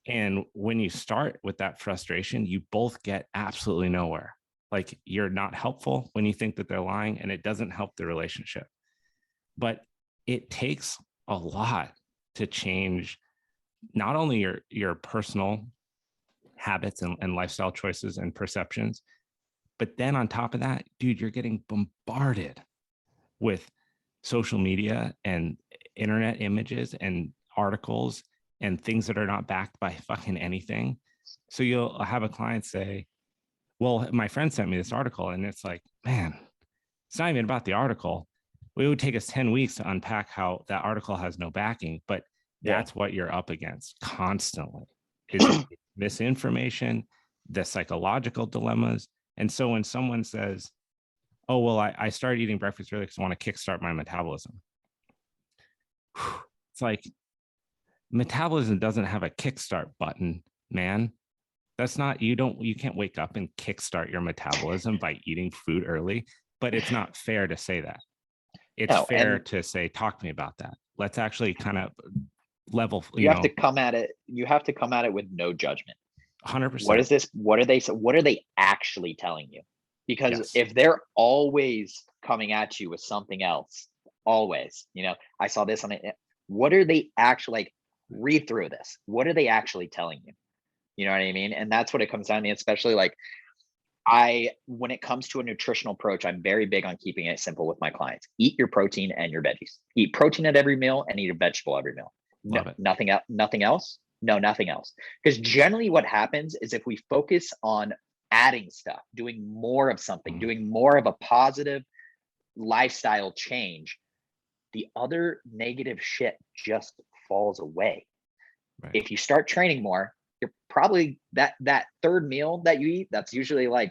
And when you start with that frustration, you both get absolutely nowhere. Like, you're not helpful when you think that they're lying, and it doesn't help the relationship. But it takes a lot to change not only your personal habits and lifestyle choices and perceptions, but then on top of that, dude, you're getting bombarded with social media and internet images and articles and things that are not backed by fucking anything. So you'll have a client say, well, my friend sent me this article, and it's like, man, it's not even about the article. It would take us 10 weeks to unpack how that article has no backing, but That's what you're up against constantly, is the misinformation, the psychological dilemmas. And so when someone says, oh, well, I started eating breakfast early because I want to kickstart my metabolism. It's like, metabolism doesn't have a kickstart button, man. That's not, you can't wake up and kickstart your metabolism by eating food early, but it's not fair to say that. It's fair to say, talk to me about that. Let's actually kind of level, you have to come at it. You have to come at it with no judgment. 100%. What is this? What are they actually telling you? Because if they're always coming at you with something else, always, I saw this on it. What are they actually, like, read through this? What are they actually telling you? You know what I mean? And that's what it comes down to, especially like when it comes to a nutritional approach, I'm very big on keeping it simple with my clients. Eat your protein and your veggies. Eat protein at every meal and eat a vegetable every meal. Nothing else. No, nothing else. Because generally what happens is if we focus on adding stuff, doing more of something, doing more of a positive lifestyle change, the other negative shit just falls away. Right. If you start training more, you're probably that third meal that you eat, that's usually like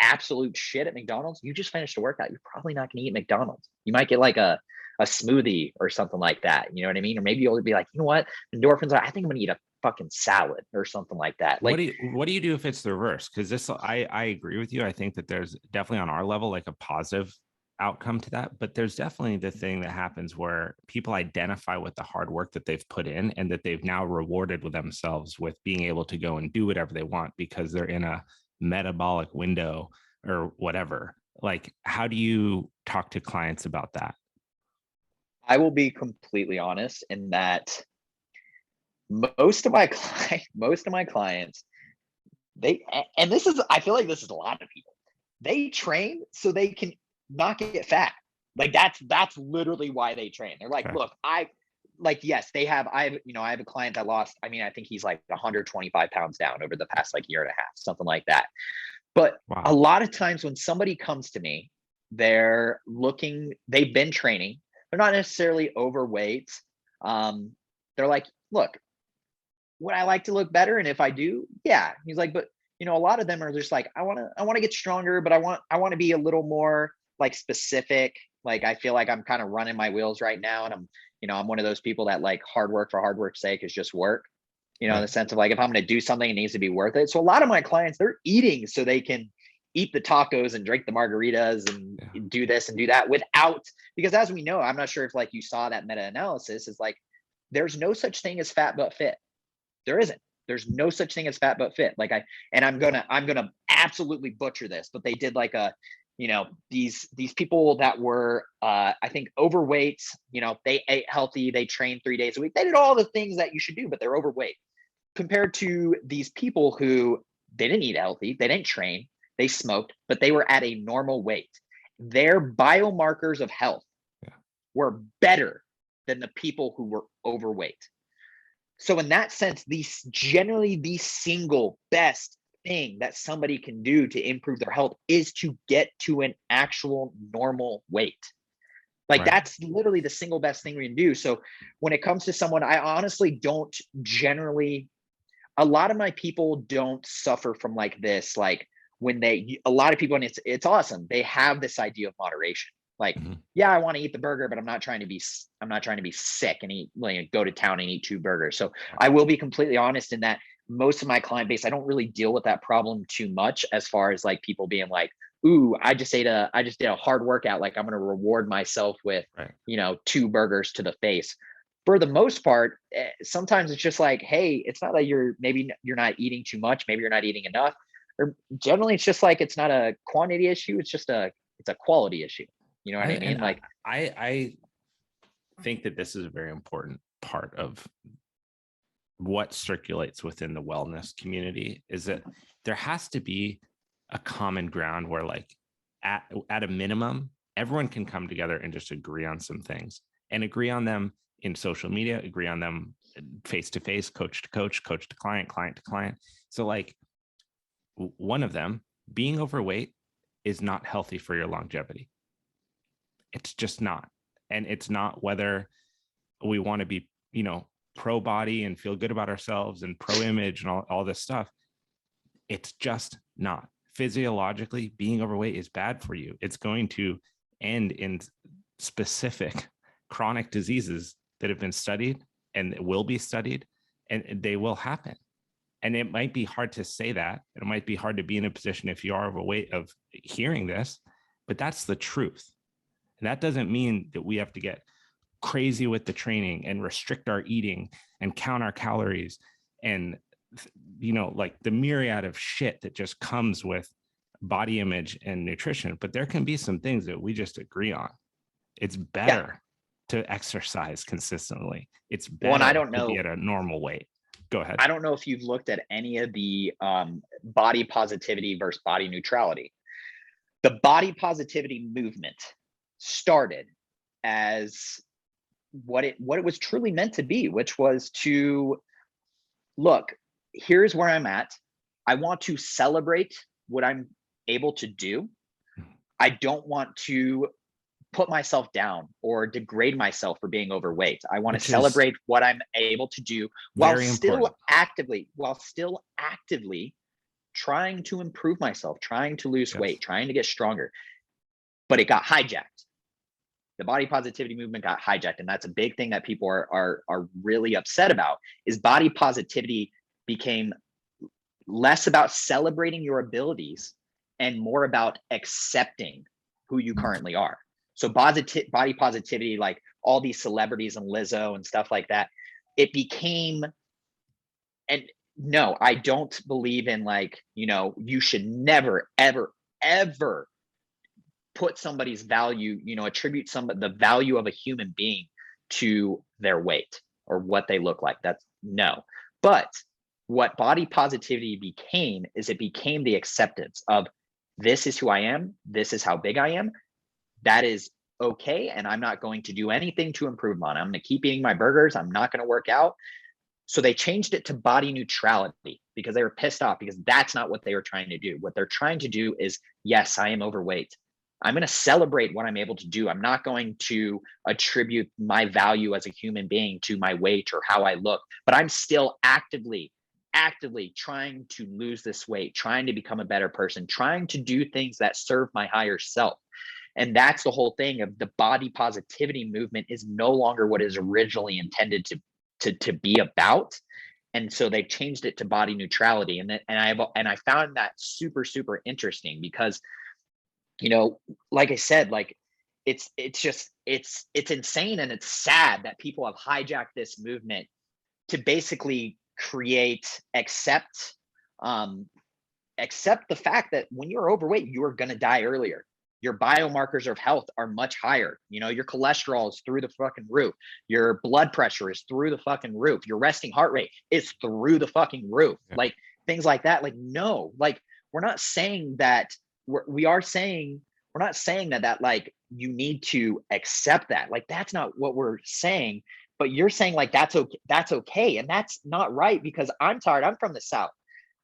absolute shit at McDonald's. You just finished a workout. You're probably not going to eat McDonald's. You might get like a smoothie or something like that. You know what I mean? Or maybe you'll be like, you know what? Endorphins, I think I'm going to eat a fucking salad or something like that. Like, what do you do if it's the reverse? Because I agree with you. I think that there's definitely on our level, like a positive outcome to that, but there's definitely the thing that happens where people identify with the hard work that they've put in and that they've now rewarded with themselves with being able to go and do whatever they want because they're in a metabolic window or whatever. Like, how do you talk to clients about that? I will be completely honest in that most of my clients, I feel like this is a lot of people. They train so they can not get fat. Like that's literally why they train. They're like, look, yes, I have a client that lost, I think he's like 125 pounds down over the past like year and a half, something like that. But a lot of times when somebody comes to me, they've been training, they're not necessarily overweight. They're like, look, would I like to look better? And if I do, yeah. He's like, but a lot of them are just like, I want to get stronger, but I want to be a little more like specific. Like, I feel like I'm kind of running my wheels right now. And I'm one of those people that like hard work for hard work's sake is just work, in the sense of like, if I'm going to do something, it needs to be worth it. So a lot of my clients, they're eating so they can eat the tacos and drink the margaritas and do this and do that because as we know, I'm not sure if like you saw that meta-analysis, is like, there's no such thing as fat but fit. There isn't. There's no such thing as fat but fit. Like I'm gonna absolutely butcher this, but they did like these people that were I think overweight, they ate healthy, they trained 3 days a week, they did all the things that you should do, but they're overweight compared to these people who they didn't eat healthy, they didn't train, they smoked, but they were at a normal weight. Their biomarkers of health were better than the people who were overweight. So in that sense, generally the single best thing that somebody can do to improve their health is to get to an actual normal weight. Like that's literally the single best thing we can do. So when it comes to someone, I honestly don't generally, a lot of my people don't suffer from like this, like a lot of people, and it's awesome. They have this idea of moderation. Like, yeah, I want to eat the burger, but I'm not trying to be sick and eat, go to town and eat 2 burgers. So I will be completely honest in that most of my client base, I don't really deal with that problem too much as far as like people being like, ooh, I just did a hard workout. Like I'm going to reward myself with, 2 burgers to the face. For the most part, sometimes it's just like, hey, it's not that you're not eating too much. Maybe you're not eating enough. Or generally it's just like, it's not a quantity issue. It's just it's a quality issue. You know what I mean? Like I think that this is a very important part of what circulates within the wellness community, is that there has to be a common ground where like at a minimum, everyone can come together and just agree on some things and agree on them in social media, agree on them face to face, coach to coach, coach to client, client to client. So like one of them, being overweight is not healthy for your longevity. It's just not. And it's not whether we want to be, pro body and feel good about ourselves and pro image and all this stuff. It's just not. Physiologically, being overweight is bad for you. It's going to end in specific chronic diseases that have been studied and will be studied, and they will happen. And it might be hard to say that. It might be hard to be in a position, if you are overweight, of hearing this, but that's the truth. And that doesn't mean that we have to get crazy with the training and restrict our eating and count our calories and, you know, like the myriad of shit that just comes with body image and nutrition. But there can be some things that we just agree on. It's better to exercise consistently. It's better to be at a normal weight. Go ahead. I don't know if you've looked at any of the body positivity versus body neutrality. The body positivity movement started as what it was truly meant to be, which was to look, here's where I'm at. I want to celebrate what I'm able to do. I don't want to put myself down or degrade myself for being overweight. I want to celebrate what I'm able to do while still actively trying to improve myself, trying to lose weight, trying to get stronger. But it got hijacked. The body positivity movement got hijacked. And that's a big thing that people are really upset about, is body positivity became less about celebrating your abilities and more about accepting who you currently are. So body positivity, like all these celebrities and Lizzo and stuff like that, it became, and no, I don't believe in, like, you know, you should never, ever, ever put somebody's value, you know, attribute the value of a human being to their weight or what they look like. That's no. But what body positivity became is it became the acceptance of, this is who I am. This is how big I am. That is okay. And I'm not going to do anything to improve on it. I'm going to keep eating my burgers. I'm not going to work out. So they changed it to body neutrality because they were pissed off, because that's not what they were trying to do. What they're trying to do is, yes, I am overweight. I'm going to celebrate what I'm able to do. I'm not going to attribute my value as a human being to my weight or how I look, but I'm still actively trying to lose this weight, trying to become a better person, trying to do things that serve my higher self. And that's the whole thing of the body positivity movement, is no longer what is originally intended to be about. And so they changed it to body neutrality. And I found that super, super interesting because, you know, like I said, like it's insane and it's sad that people have hijacked this movement to basically accept the fact that when you're overweight, you are going to die earlier. Your biomarkers of health are much higher. You know, your cholesterol is through the fucking roof. Your blood pressure is through the fucking roof. Your resting heart rate is through the fucking roof. Yeah. Like things like that. Like, no, like we're not saying that. We're not saying that like you need to accept that. Like that's not what we're saying. But you're saying like that's okay, and that's not right, because I'm tired. I'm from the South.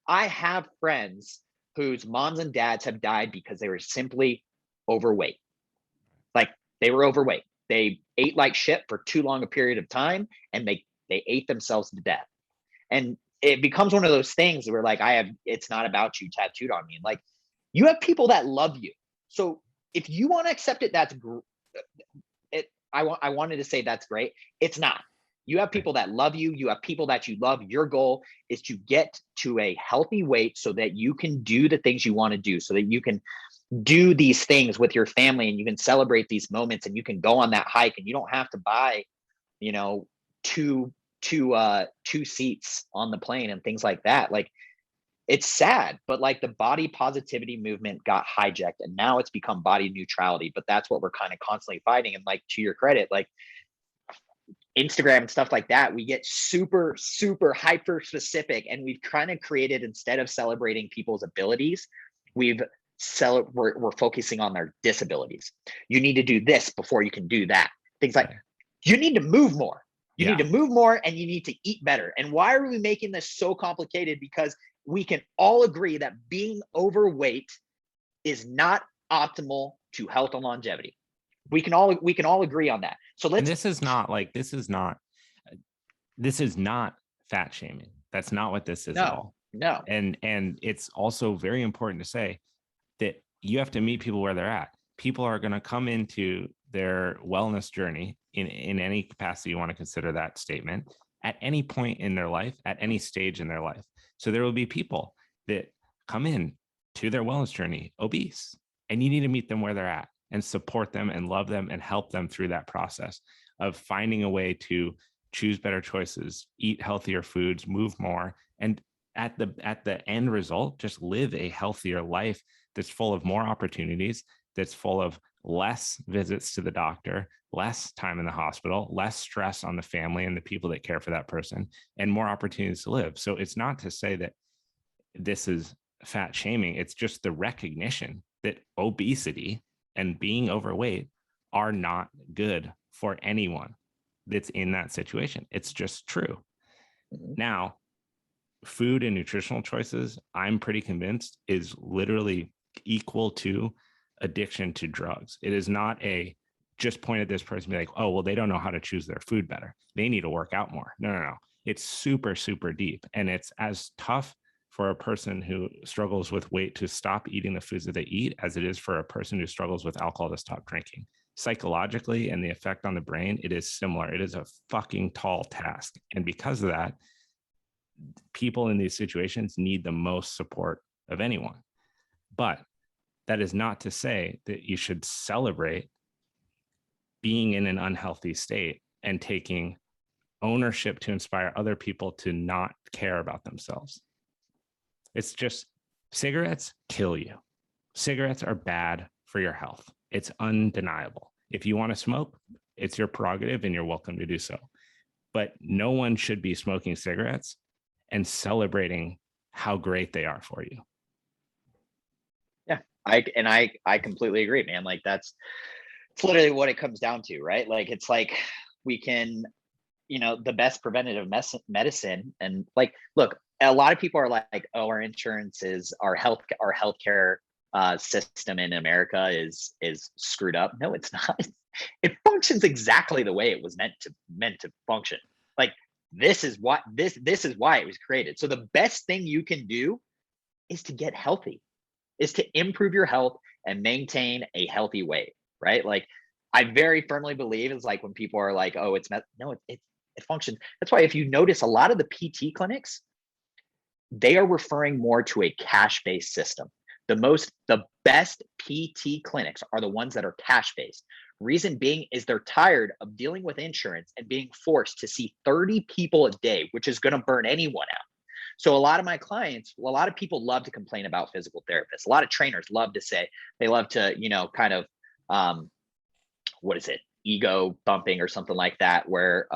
I have friends whose moms and dads have died because they were simply overweight. Like they were overweight. They ate like shit for too long a period of time, and they ate themselves to death. And it becomes one of those things where like it's not about you tattooed on me. And like you have people that love you. So if you want to accept it, that's I wanted to say that's great. It's not. You have people that love you. You have people that you love. Your goal is to get to a healthy weight so that you can do the things you want to do, so that you can do these things with your family and you can celebrate these moments and you can go on that hike and you don't have to buy, you know, two seats on the plane and things like that. Like it's sad, but like the body positivity movement got hijacked and now it's become body neutrality, but that's what we're kind of constantly fighting. And like, to your credit, like Instagram and stuff like that, we get super, super hyper specific, and we've kind of created, instead of celebrating people's abilities, we're focusing on their disabilities. You need to do this before you can do that. Things like, you need to move more. You need to move more, and you need to eat better. And why are we making this so complicated? Because we can all agree that being overweight is not optimal to health and longevity. We can all agree on that. So this is not this is not fat shaming. That's not what this is at No, all. no. And it's also very important to say that you have to meet people where they're at. People are going to come into their wellness journey in any capacity you want to consider that statement at any point in their life, at any stage in their life. So there will be people that come in to their wellness journey obese, and you need to meet them where they're at and support them and love them and help them through that process of finding a way to choose better choices, eat healthier foods, move more, and at the end result, just live a healthier life that's full of more opportunities, that's full of less visits to the doctor, less time in the hospital, less stress on the family and the people that care for that person, and more opportunities to live. So it's not to say that this is fat shaming. It's just the recognition that obesity and being overweight are not good for anyone that's in that situation. It's just true. Now, food and nutritional choices, I'm pretty convinced, is literally equal to addiction to drugs. It is not a just point at this person and be like, oh, well, they don't know how to choose their food better. They need to work out more. No. It's super, super deep. And it's as tough for a person who struggles with weight to stop eating the foods that they eat as it is for a person who struggles with alcohol to stop drinking. Psychologically and the effect on the brain, it is similar. It is a fucking tall task. And because of that, people in these situations need the most support of anyone. But that is not to say that you should celebrate being in an unhealthy state and taking ownership to inspire other people to not care about themselves. It's just cigarettes kill you. Cigarettes are bad for your health. It's undeniable. If you want to smoke, it's your prerogative and you're welcome to do so. But no one should be smoking cigarettes and celebrating how great they are for you. Yeah, I completely agree, man. Like it's literally what it comes down to, right? Like it's like we can, the best preventative medicine, and like, look, a lot of people are like, oh, our insurance is our healthcare system in America is screwed up. No, it's not. It functions exactly the way it was meant to function. Like this is why it was created. So the best thing you can do is to get healthy, is to improve your health and maintain a healthy weight, right? Like I very firmly believe is like when people are like, oh, it functions. That's why if you notice a lot of the PT clinics, they are referring more to a cash-based system. The best PT clinics are the ones that are cash-based. Reason being is they're tired of dealing with insurance and being forced to see 30 people a day, which is going to burn anyone out. So a lot of my clients, a lot of people love to complain about physical therapists. A lot of trainers love to say, they love to, kind of, what is it? Ego bumping or something like that, where,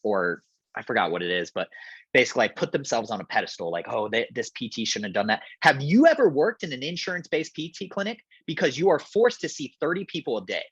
or I forgot what it is, but basically like put themselves on a pedestal, like, oh, this PT shouldn't have done that. Have you ever worked in an insurance-based PT clinic? Because you are forced to see 30 people a day.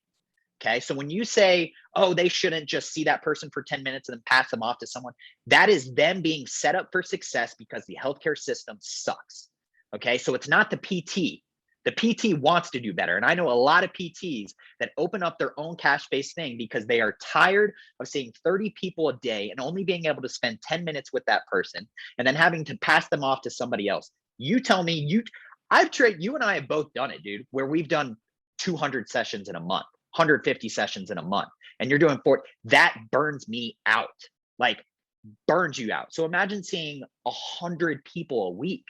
Okay. So when you say, oh, they shouldn't just see that person for 10 minutes and then pass them off to someone, that is them being set up for success because the healthcare system sucks. Okay. So it's not the PT. The PT wants to do better. And I know a lot of PTs that open up their own cash-based thing because they are tired of seeing 30 people a day and only being able to spend 10 minutes with that person and then having to pass them off to somebody else. You tell me, you and I have both done it, dude, where we've done 200 sessions in a month, 150 sessions in a month, and you're doing 40. That burns me out, like burns you out. So imagine seeing 100 people a week.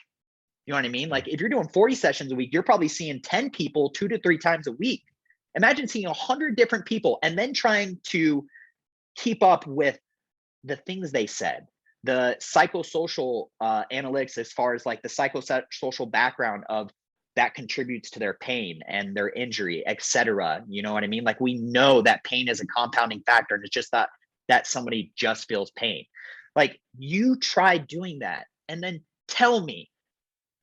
You know what I mean? Like if you're doing 40 sessions a week, you're probably seeing 10 people 2 to 3 times a week. Imagine seeing 100 different people and then trying to keep up with the things they said, the psychosocial analytics, as far as like the psychosocial background of that contributes to their pain and their injury, etc. You know what I mean? Like we know that pain is a compounding factor, and it's just that somebody just feels pain. Like you try doing that and then tell me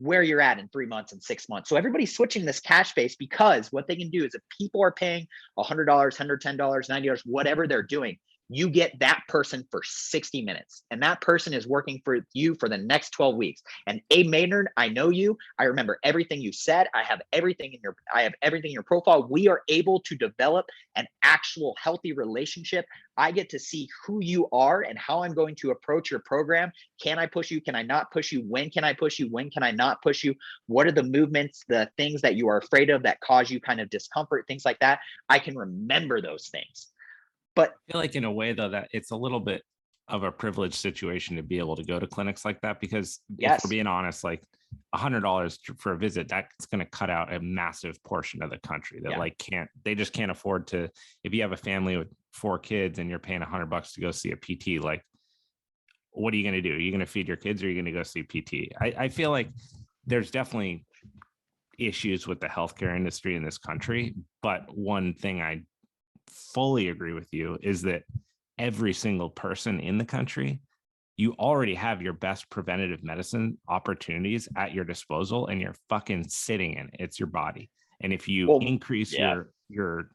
where you're at in 3 months and 6 months. So everybody's switching this cash base because what they can do is if people are paying $100, $110, $90, whatever they're doing, you get that person for 60 minutes, and that person is working for you for the next 12 weeks. And Abe Maynard, I know you. I remember everything you said. I have everything in your profile. We are able to develop an actual healthy relationship. I get to see who you are and how I'm going to approach your program. Can I push you? Can I not push you? When can I push you? When can I not push you? What are the movements, the things that you are afraid of that cause you kind of discomfort, things like that? I can remember those things. But I feel like in a way though that it's a little bit of a privileged situation to be able to go to clinics like that, because if we're being honest, like $100 for a visit, that's going to cut out a massive portion of the country that they just can't afford to. If you have a family with 4 kids and you're paying $100 to go see a PT, like, what are you going to do? Are you going to feed your kids or are you going to go see PT? I feel like there's definitely issues with the healthcare industry in this country, but one thing I fully agree with you is that every single person in the country, you already have your best preventative medicine opportunities at your disposal, and you're fucking sitting in it. It's your body. And if you increase your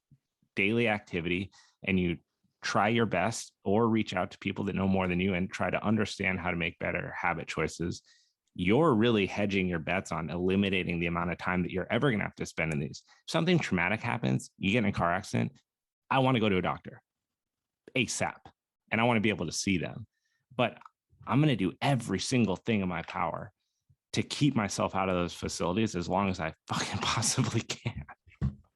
daily activity and you try your best or reach out to people that know more than you and try to understand how to make better habit choices, you're really hedging your bets on eliminating the amount of time that you're ever going to have to spend in these. If something traumatic happens, you get in a car accident, I want to go to a doctor ASAP and I want to be able to see them. But I'm going to do every single thing in my power to keep myself out of those facilities as long as I fucking possibly can.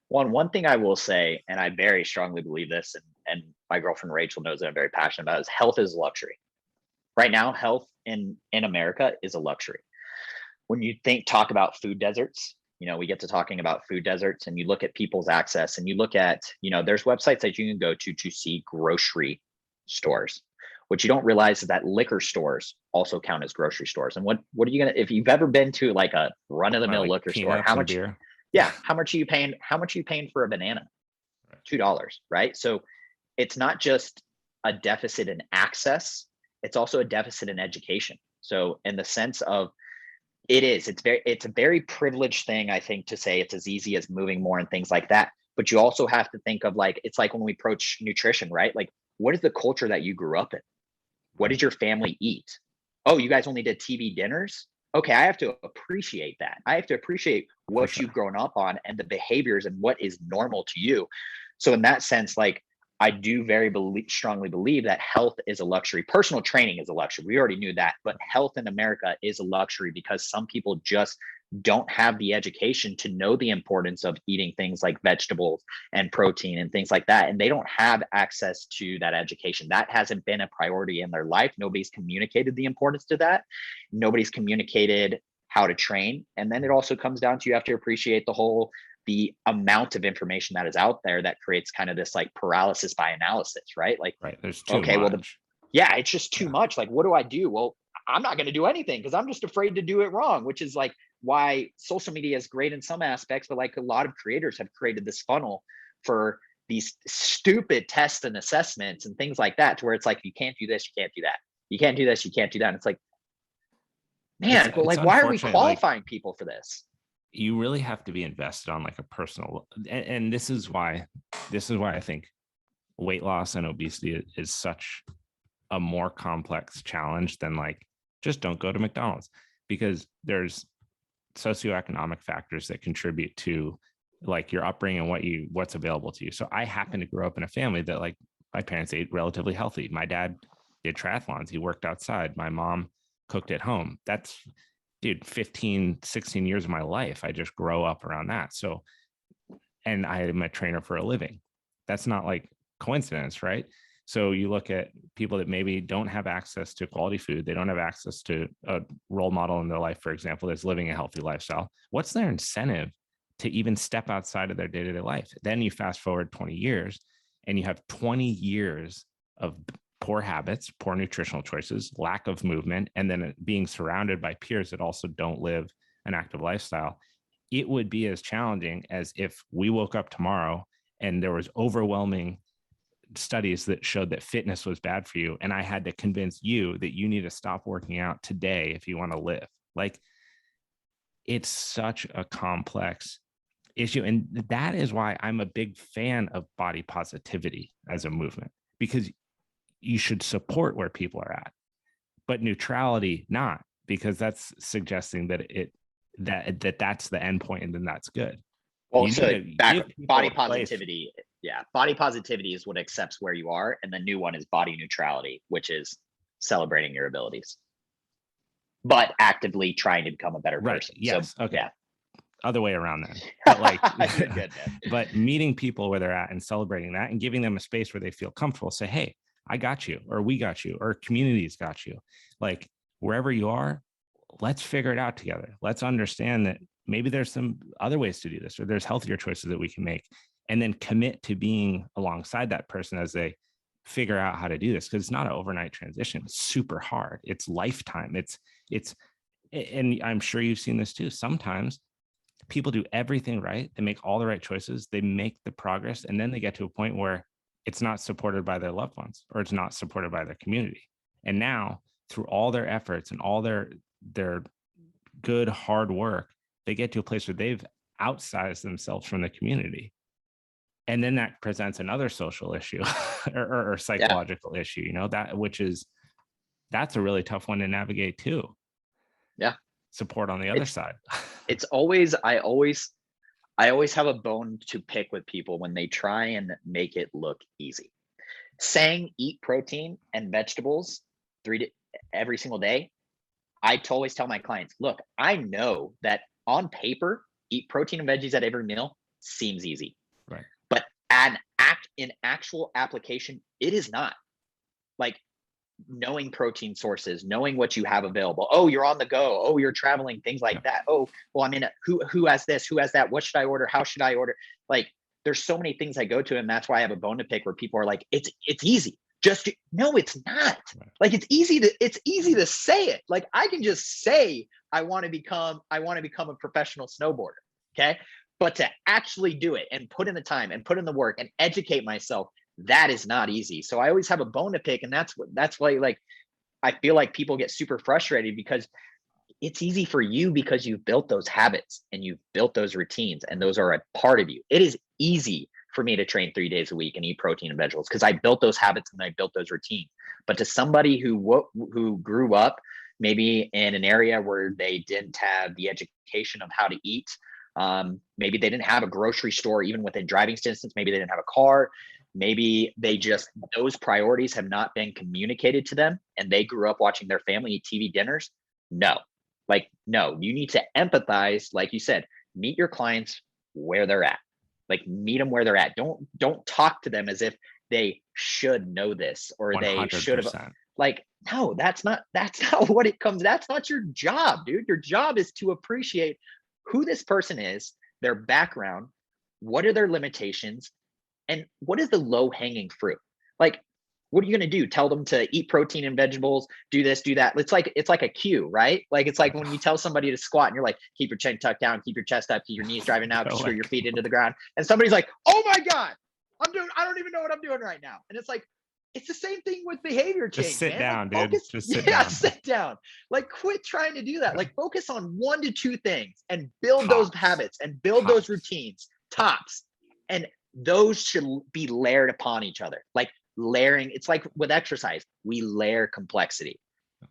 One thing I will say, and I very strongly believe this, and my girlfriend Rachel knows that I'm very passionate about, is health is luxury. Right now, health in America is a luxury. When you talk about food deserts, we get to talking about food deserts, and you look at people's access, and you look at, there's websites that you can go to see grocery stores. What you don't realize is that liquor stores also count as grocery stores. And what are you if you've ever been to like a run of the mill liquor store, how much? Beer? Yeah, how much are you paying? How much are you paying for a banana? $2, right? So it's not just a deficit in access; it's also a deficit in education. So in the sense of it's a very privileged thing, I think, to say it's as easy as moving more and things like that. But you also have to think of it's like when we approach nutrition, right? Like, what is the culture that you grew up in? What did your family eat? Oh, you guys only did TV dinners? Okay, I have to appreciate that. I have to appreciate what you've grown up on and the behaviors and what is normal to you. So in that sense, I do very strongly believe that health is a luxury. Personal training is a luxury. We already knew that, but health in America is a luxury because some people just don't have the education to know the importance of eating things like vegetables and protein and things like that. And they don't have access to that education. That hasn't been a priority in their life. Nobody's communicated the importance to that. Nobody's communicated how to train. And then it also comes down to, you have to appreciate the amount of information that is out there that creates kind of this paralysis by analysis, right? There's too much. It's just too much. What do I do? Well, I'm not going to do anything because I'm just afraid to do it wrong, which is why social media is great in some aspects, but a lot of creators have created this funnel for these stupid tests and assessments and things like that, to where it's you can't do this, you can't do that. You can't do this, you can't do that. And it's man, but why are we qualifying people for this? You really have to be invested on a personal, and this is why I think weight loss and obesity is such a more complex challenge than just don't go to McDonald's, because there's socioeconomic factors that contribute to your upbringing and what's available to you. So I happen to grow up in a family that my parents ate relatively healthy. My dad did triathlons. He worked outside. My mom cooked at home. That's 15, 16 years of my life. I just grow up around that. So, and I am a trainer for a living. That's not coincidence, right? So you look at people that maybe don't have access to quality food. They don't have access to a role model in their life, for example, that's living a healthy lifestyle. What's their incentive to even step outside of their day-to-day life? Then you fast forward 20 years and you have 20 years of poor habits, poor nutritional choices, lack of movement, and then being surrounded by peers that also don't live an active lifestyle. It would be as challenging as if we woke up tomorrow and there was overwhelming studies that showed that fitness was bad for you, and I had to convince you that you need to stop working out today if you want to live. It's such a complex issue, and that is why I'm a big fan of body positivity as a movement, because you should support where people are at, but neutrality not, because that's suggesting that that's the end point and then that's good. Well, You so need back people body a place. positivity. Yeah, body positivity is what accepts where you are, and the new one is body neutrality, which is celebrating your abilities, but actively trying to become a better Right. person. Yes. So, Okay. yeah. Other way around then. But like, You're good, man. but meeting people where they're at and celebrating that and giving them a space where they feel comfortable. Say, hey, I got you, or we got you, or community's got you. Like wherever you are, let's figure it out together. Let's understand that maybe there's some other ways to do this, or there's healthier choices that we can make, and then commit to being alongside that person as they figure out how to do this. Because it's not an overnight transition. It's super hard. It's lifetime. It's, and I'm sure you've seen this too. Sometimes people do everything right. They make all the right choices. They make the progress, and then they get to a point where it's not supported by their loved ones, or it's not supported by their community. And now, through all their efforts and all their good hard work, they get to a place where they've outsized themselves from the community. And then that presents another social issue or psychological issue, you know, that's a really tough one to navigate too. Yeah. Support on the other side. It's always, I always have a bone to pick with people when they try and make it look easy. Saying eat protein and vegetables every single day, I always tell my clients, look, I know that on paper, eat protein and veggies at every meal seems easy. Right. But in actual application, it is not. Like knowing protein sources, knowing what you have available. Oh, you're on the go. Oh, you're traveling, things like that. Oh, well, I mean, who has this? Who has that? What should I order? How should I order? Like, there's so many things I go to, and that's why I have a bone to pick where people are like, it's easy. No, it's not. Like it's easy to say it. Like I can just say I want to become a professional snowboarder. Okay. But to actually do it and put in the time and put in the work and educate myself, that is not easy. So I always have a bone to pick. And that's why like I feel like people get super frustrated, because it's easy for you because you've built those habits and you've built those routines, and those are a part of you. It is easy for me to train 3 days a week and eat protein and vegetables because I built those habits and I built those routines. But to somebody who grew up maybe in an area where they didn't have the education of how to eat, maybe they didn't have a grocery store even within driving distance, maybe they didn't have a car, maybe those priorities have not been communicated to them, and they grew up watching their family eat TV dinners. No, you need to empathize. Like you said, meet your clients where they're at. Like meet them where they're at. Don't talk to them as if they should know this or 100%. They should have. Like, no, that's not what it comes. That's not your job, dude. Your job is to appreciate who this person is, their background, what are their limitations, and what is the low hanging fruit. Like, what are you going to do? Tell them to eat protein and vegetables, do this, do that. It's like a cue, right? Like, it's like when you tell somebody to squat and you're like, keep your chin tucked down, keep your chest up, keep your knees driving out, screw your feet into the ground. And somebody's like, oh my God, I don't even know what I'm doing right now. And it's like, it's the same thing with behavior change. Just sit down, like, dude. Just sit down. Sit down. Like, quit trying to do that. Like, focus on 1 to 2 things and build those habits and build those routines. Tops. And those should be layered upon each other. Like layering, it's like with exercise, we layer complexity.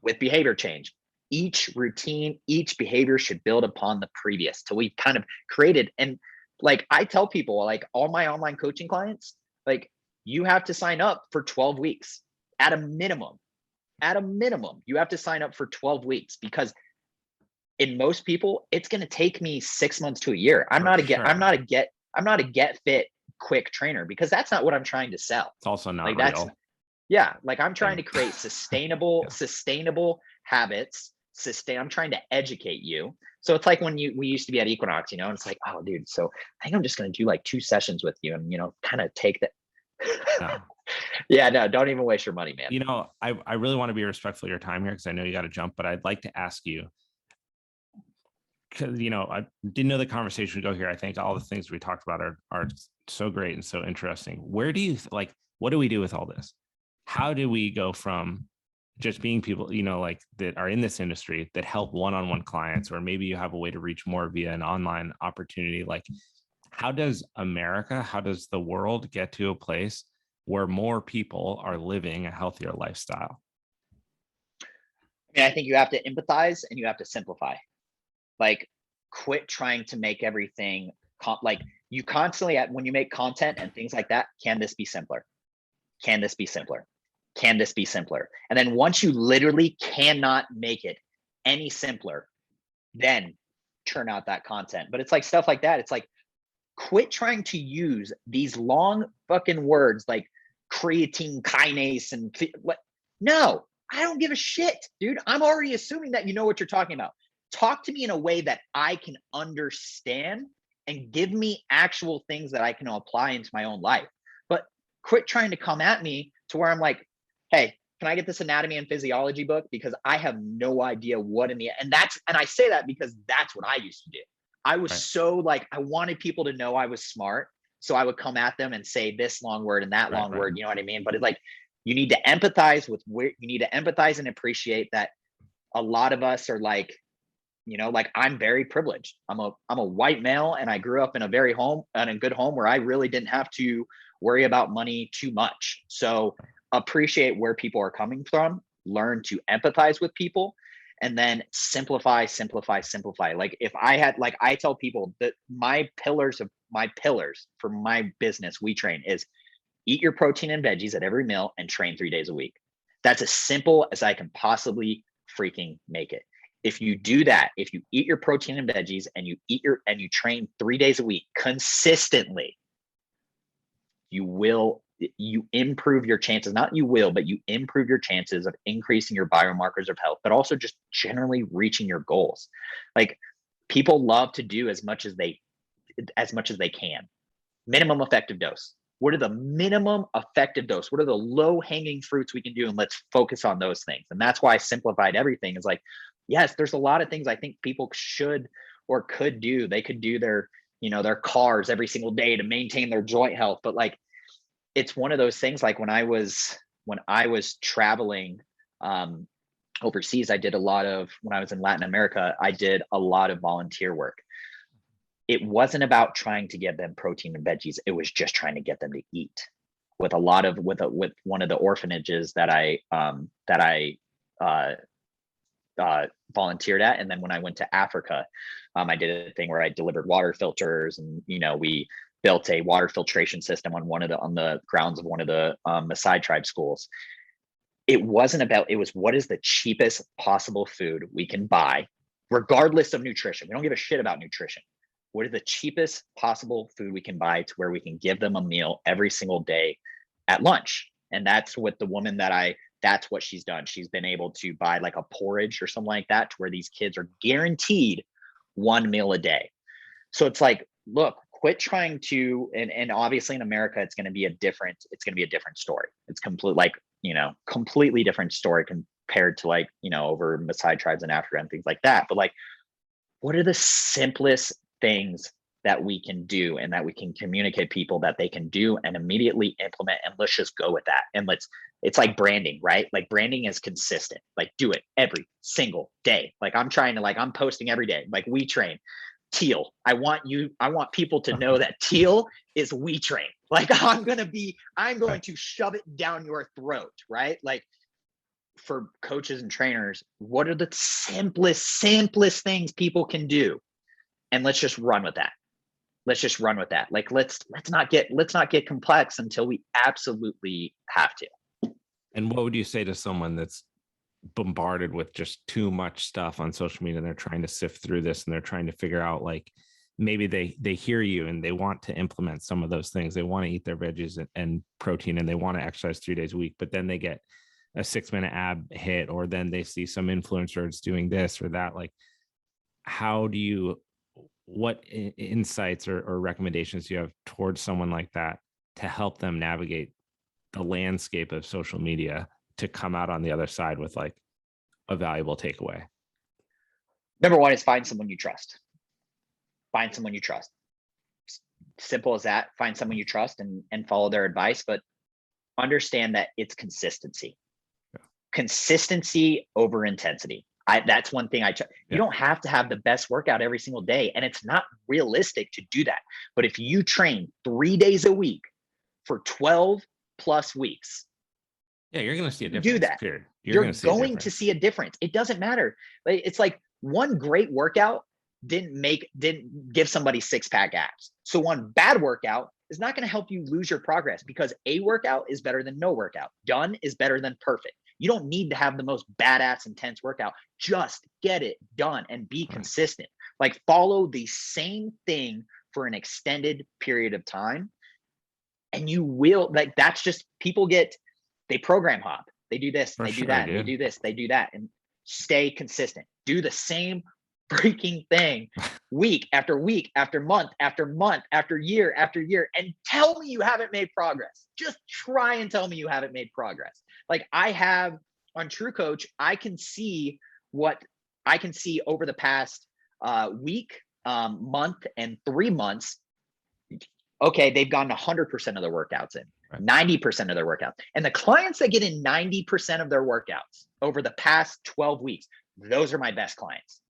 With behavior change, each routine, each behavior should build upon the previous till we've kind of created. And like I tell people, like all my online coaching clients, like you have to sign up for 12 weeks at a minimum. At a minimum, you have to sign up for 12 weeks, because in most people, it's going to take me 6 months to a year. I'm not a get fit quick trainer, because that's not what I'm trying to sell. It's also not like real. Like I'm trying to create sustainable habits. I'm trying to educate you. So it's like when we used to be at Equinox, and it's like, oh dude, so I think I'm just going to do like 2 sessions with you and, kind of take that. No. Yeah, no, don't even waste your money, man. I really want to be respectful of your time here, because I know you got to jump, but I'd like to ask you, because, I didn't know the conversation would go here. I think all the things we talked about are so great and so interesting. Where do you what do we do with all this? How do we go from just being people, like that are in this industry that help one-on-one clients, or maybe you have a way to reach more via an online opportunity? Like, how does the world get to a place where more people are living a healthier lifestyle? I mean, I think you have to empathize and you have to simplify. Like, quit trying to make everything like you constantly when you make content and things like that. Can this be simpler? Can this be simpler? Can this be simpler? And then once you literally cannot make it any simpler, then churn out that content. But it's like stuff like that. It's like, quit trying to use these long fucking words like creatine kinase and what. No, I don't give a shit, dude. I'm already assuming that you know what you're talking about. Talk to me in a way that I can understand and give me actual things that I can apply into my own life. But quit trying to come at me to where I'm like, hey, can I get this anatomy and physiology book? Because I have no idea what and I say that because that's what I used to do. I was so like, I wanted people to know I was smart. So I would come at them and say this long word and that long word, you know what I mean? But it's like, you need to empathize with where you need to empathize and appreciate that a lot of us are like, you know, like I'm very privileged. I'm a white male and I grew up in a good home where I really didn't have to worry about money too much. So appreciate where people are coming from, learn to empathize with people, and then simplify. Like if I had, like I tell people that my pillars for my business, We Train, is eat your protein and veggies at every meal and train 3 days a week. That's as simple as I can possibly freaking make it. If you do that, if you eat your protein and veggies and you train 3 days a week consistently, you improve your chances, but you improve your chances of increasing your biomarkers of health, but also just generally reaching your goals. Like, people love to do as much as they can. Minimum effective dose. What are the minimum effective dose? What are the low hanging fruits we can do? And let's focus on those things. And that's why I simplified everything. Is like, yes, there's a lot of things I think people should or could do. They could do their cars every single day to maintain their joint health. But like, it's one of those things, like when I was traveling overseas, when I was in Latin America, I did a lot of volunteer work. It wasn't about trying to get them protein and veggies. It was just trying to get them to eat. With one of the orphanages that I volunteered at, and then when I went to Africa, I did a thing where I delivered water filters, and we built a water filtration system on the grounds of one of the Maasai tribe schools. It was what is the cheapest possible food we can buy, regardless of nutrition. We don't give a shit about nutrition. What is the cheapest possible food we can buy to where we can give them a meal every single day at lunch? And that's what that's what she's done. She's been able to buy like a porridge or something like that to where these kids are guaranteed one meal a day. So it's like, look, quit trying to, and obviously in America, it's going to be a different story. It's completely different story compared to over Maasai tribes in Africa and things like that. But like, what are the simplest things that we can do and that we can communicate people that they can do and immediately implement? And let's just go with that. And it's like branding, right? Like, branding is consistent. Like, do it every single day. Like, I'm posting every day, like We Train Teal. I want people to know that Teal is We Train. Like, I'm going to shove it down your throat, right? Like, for coaches and trainers, what are the simplest things people can do? And let's just run with that. Like, let's not get complex until we absolutely have to. And what would you say to someone that's bombarded with just too much stuff on social media, and they're trying to sift through this and they're trying to figure out, like, maybe they hear you and they want to implement some of those things. They want to eat their veggies and protein, and they want to exercise 3 days a week, but then they get a 6-minute ab hit, or then they see some influencers doing this or that. Like, what insights or recommendations do you have towards someone like that to help them navigate the landscape of social media to come out on the other side with like a valuable takeaway? Number one is find someone you trust. Simple as that. Find someone you trust and follow their advice, but understand that it's consistency. Yeah. Consistency over intensity. That's one thing you don't have to have the best workout every single day, and it's not realistic to do that. But if you train 3 days a week for 12 plus weeks. Yeah, you're going to see a difference. Do that. Period. You're going to see a difference. It doesn't matter. It's like one great workout didn't give somebody 6-pack abs. So one bad workout is not going to help you lose your progress, because a workout is better than no workout. Done is better than perfect. You don't need to have the most badass intense workout. Just get it done and be consistent. Like, follow the same thing for an extended period of time. And you will, like, that's just, people they program hop. They do this, they do that, they do this, they do that, and stay consistent. Do the same freaking thing week after week, after month, after month, after year, and tell me you haven't made progress. Just try and tell me you haven't made progress. Like, I have on True Coach, I can see over the past week, month, and 3 months. Okay, they've gotten 100% of their workouts in, 90% of their workouts. And the clients that get in 90% of their workouts over the past 12 weeks, those are my best clients.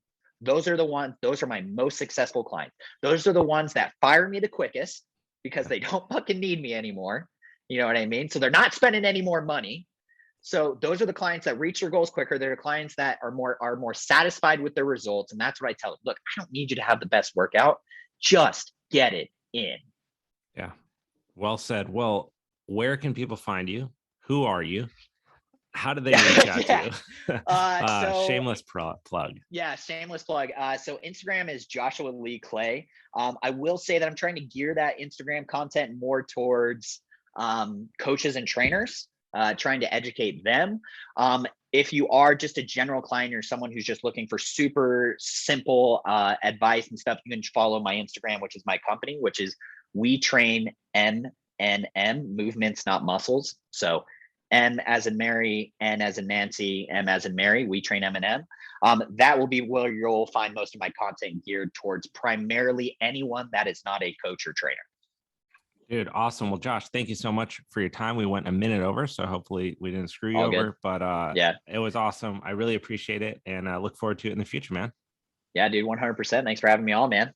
Those are my most successful clients. Those are the ones that fire me the quickest, because they don't fucking need me anymore. You know what I mean? So they're not spending any more money. So those are the clients that reach their goals quicker. They're the clients that are more satisfied with their results. And that's what I tell them. Look, I don't need you to have the best workout. Just get it in. Yeah. Well said. Well, where can people find you? Who are you? How do they reach out to you? Shameless plug. Yeah, shameless plug. So Instagram is Joshua Lee Clay. I will say that I'm trying to gear that Instagram content more towards coaches and trainers, trying to educate them. If you are just a general client or someone who's just looking for super simple advice and stuff, you can follow my Instagram, which is my company, which is We Train MNM, movements, not muscles. So M as in Mary, N as in Nancy, M as in Mary, We Train M&M. That will be where you'll find most of my content geared towards primarily anyone that is not a coach or trainer. Dude, awesome. Well, Josh, thank you so much for your time. We went a minute over, so hopefully we didn't screw you over, but yeah, it was awesome. I really appreciate it, and I look forward to it in the future, man. Yeah, dude, 100%. Thanks for having me on, man.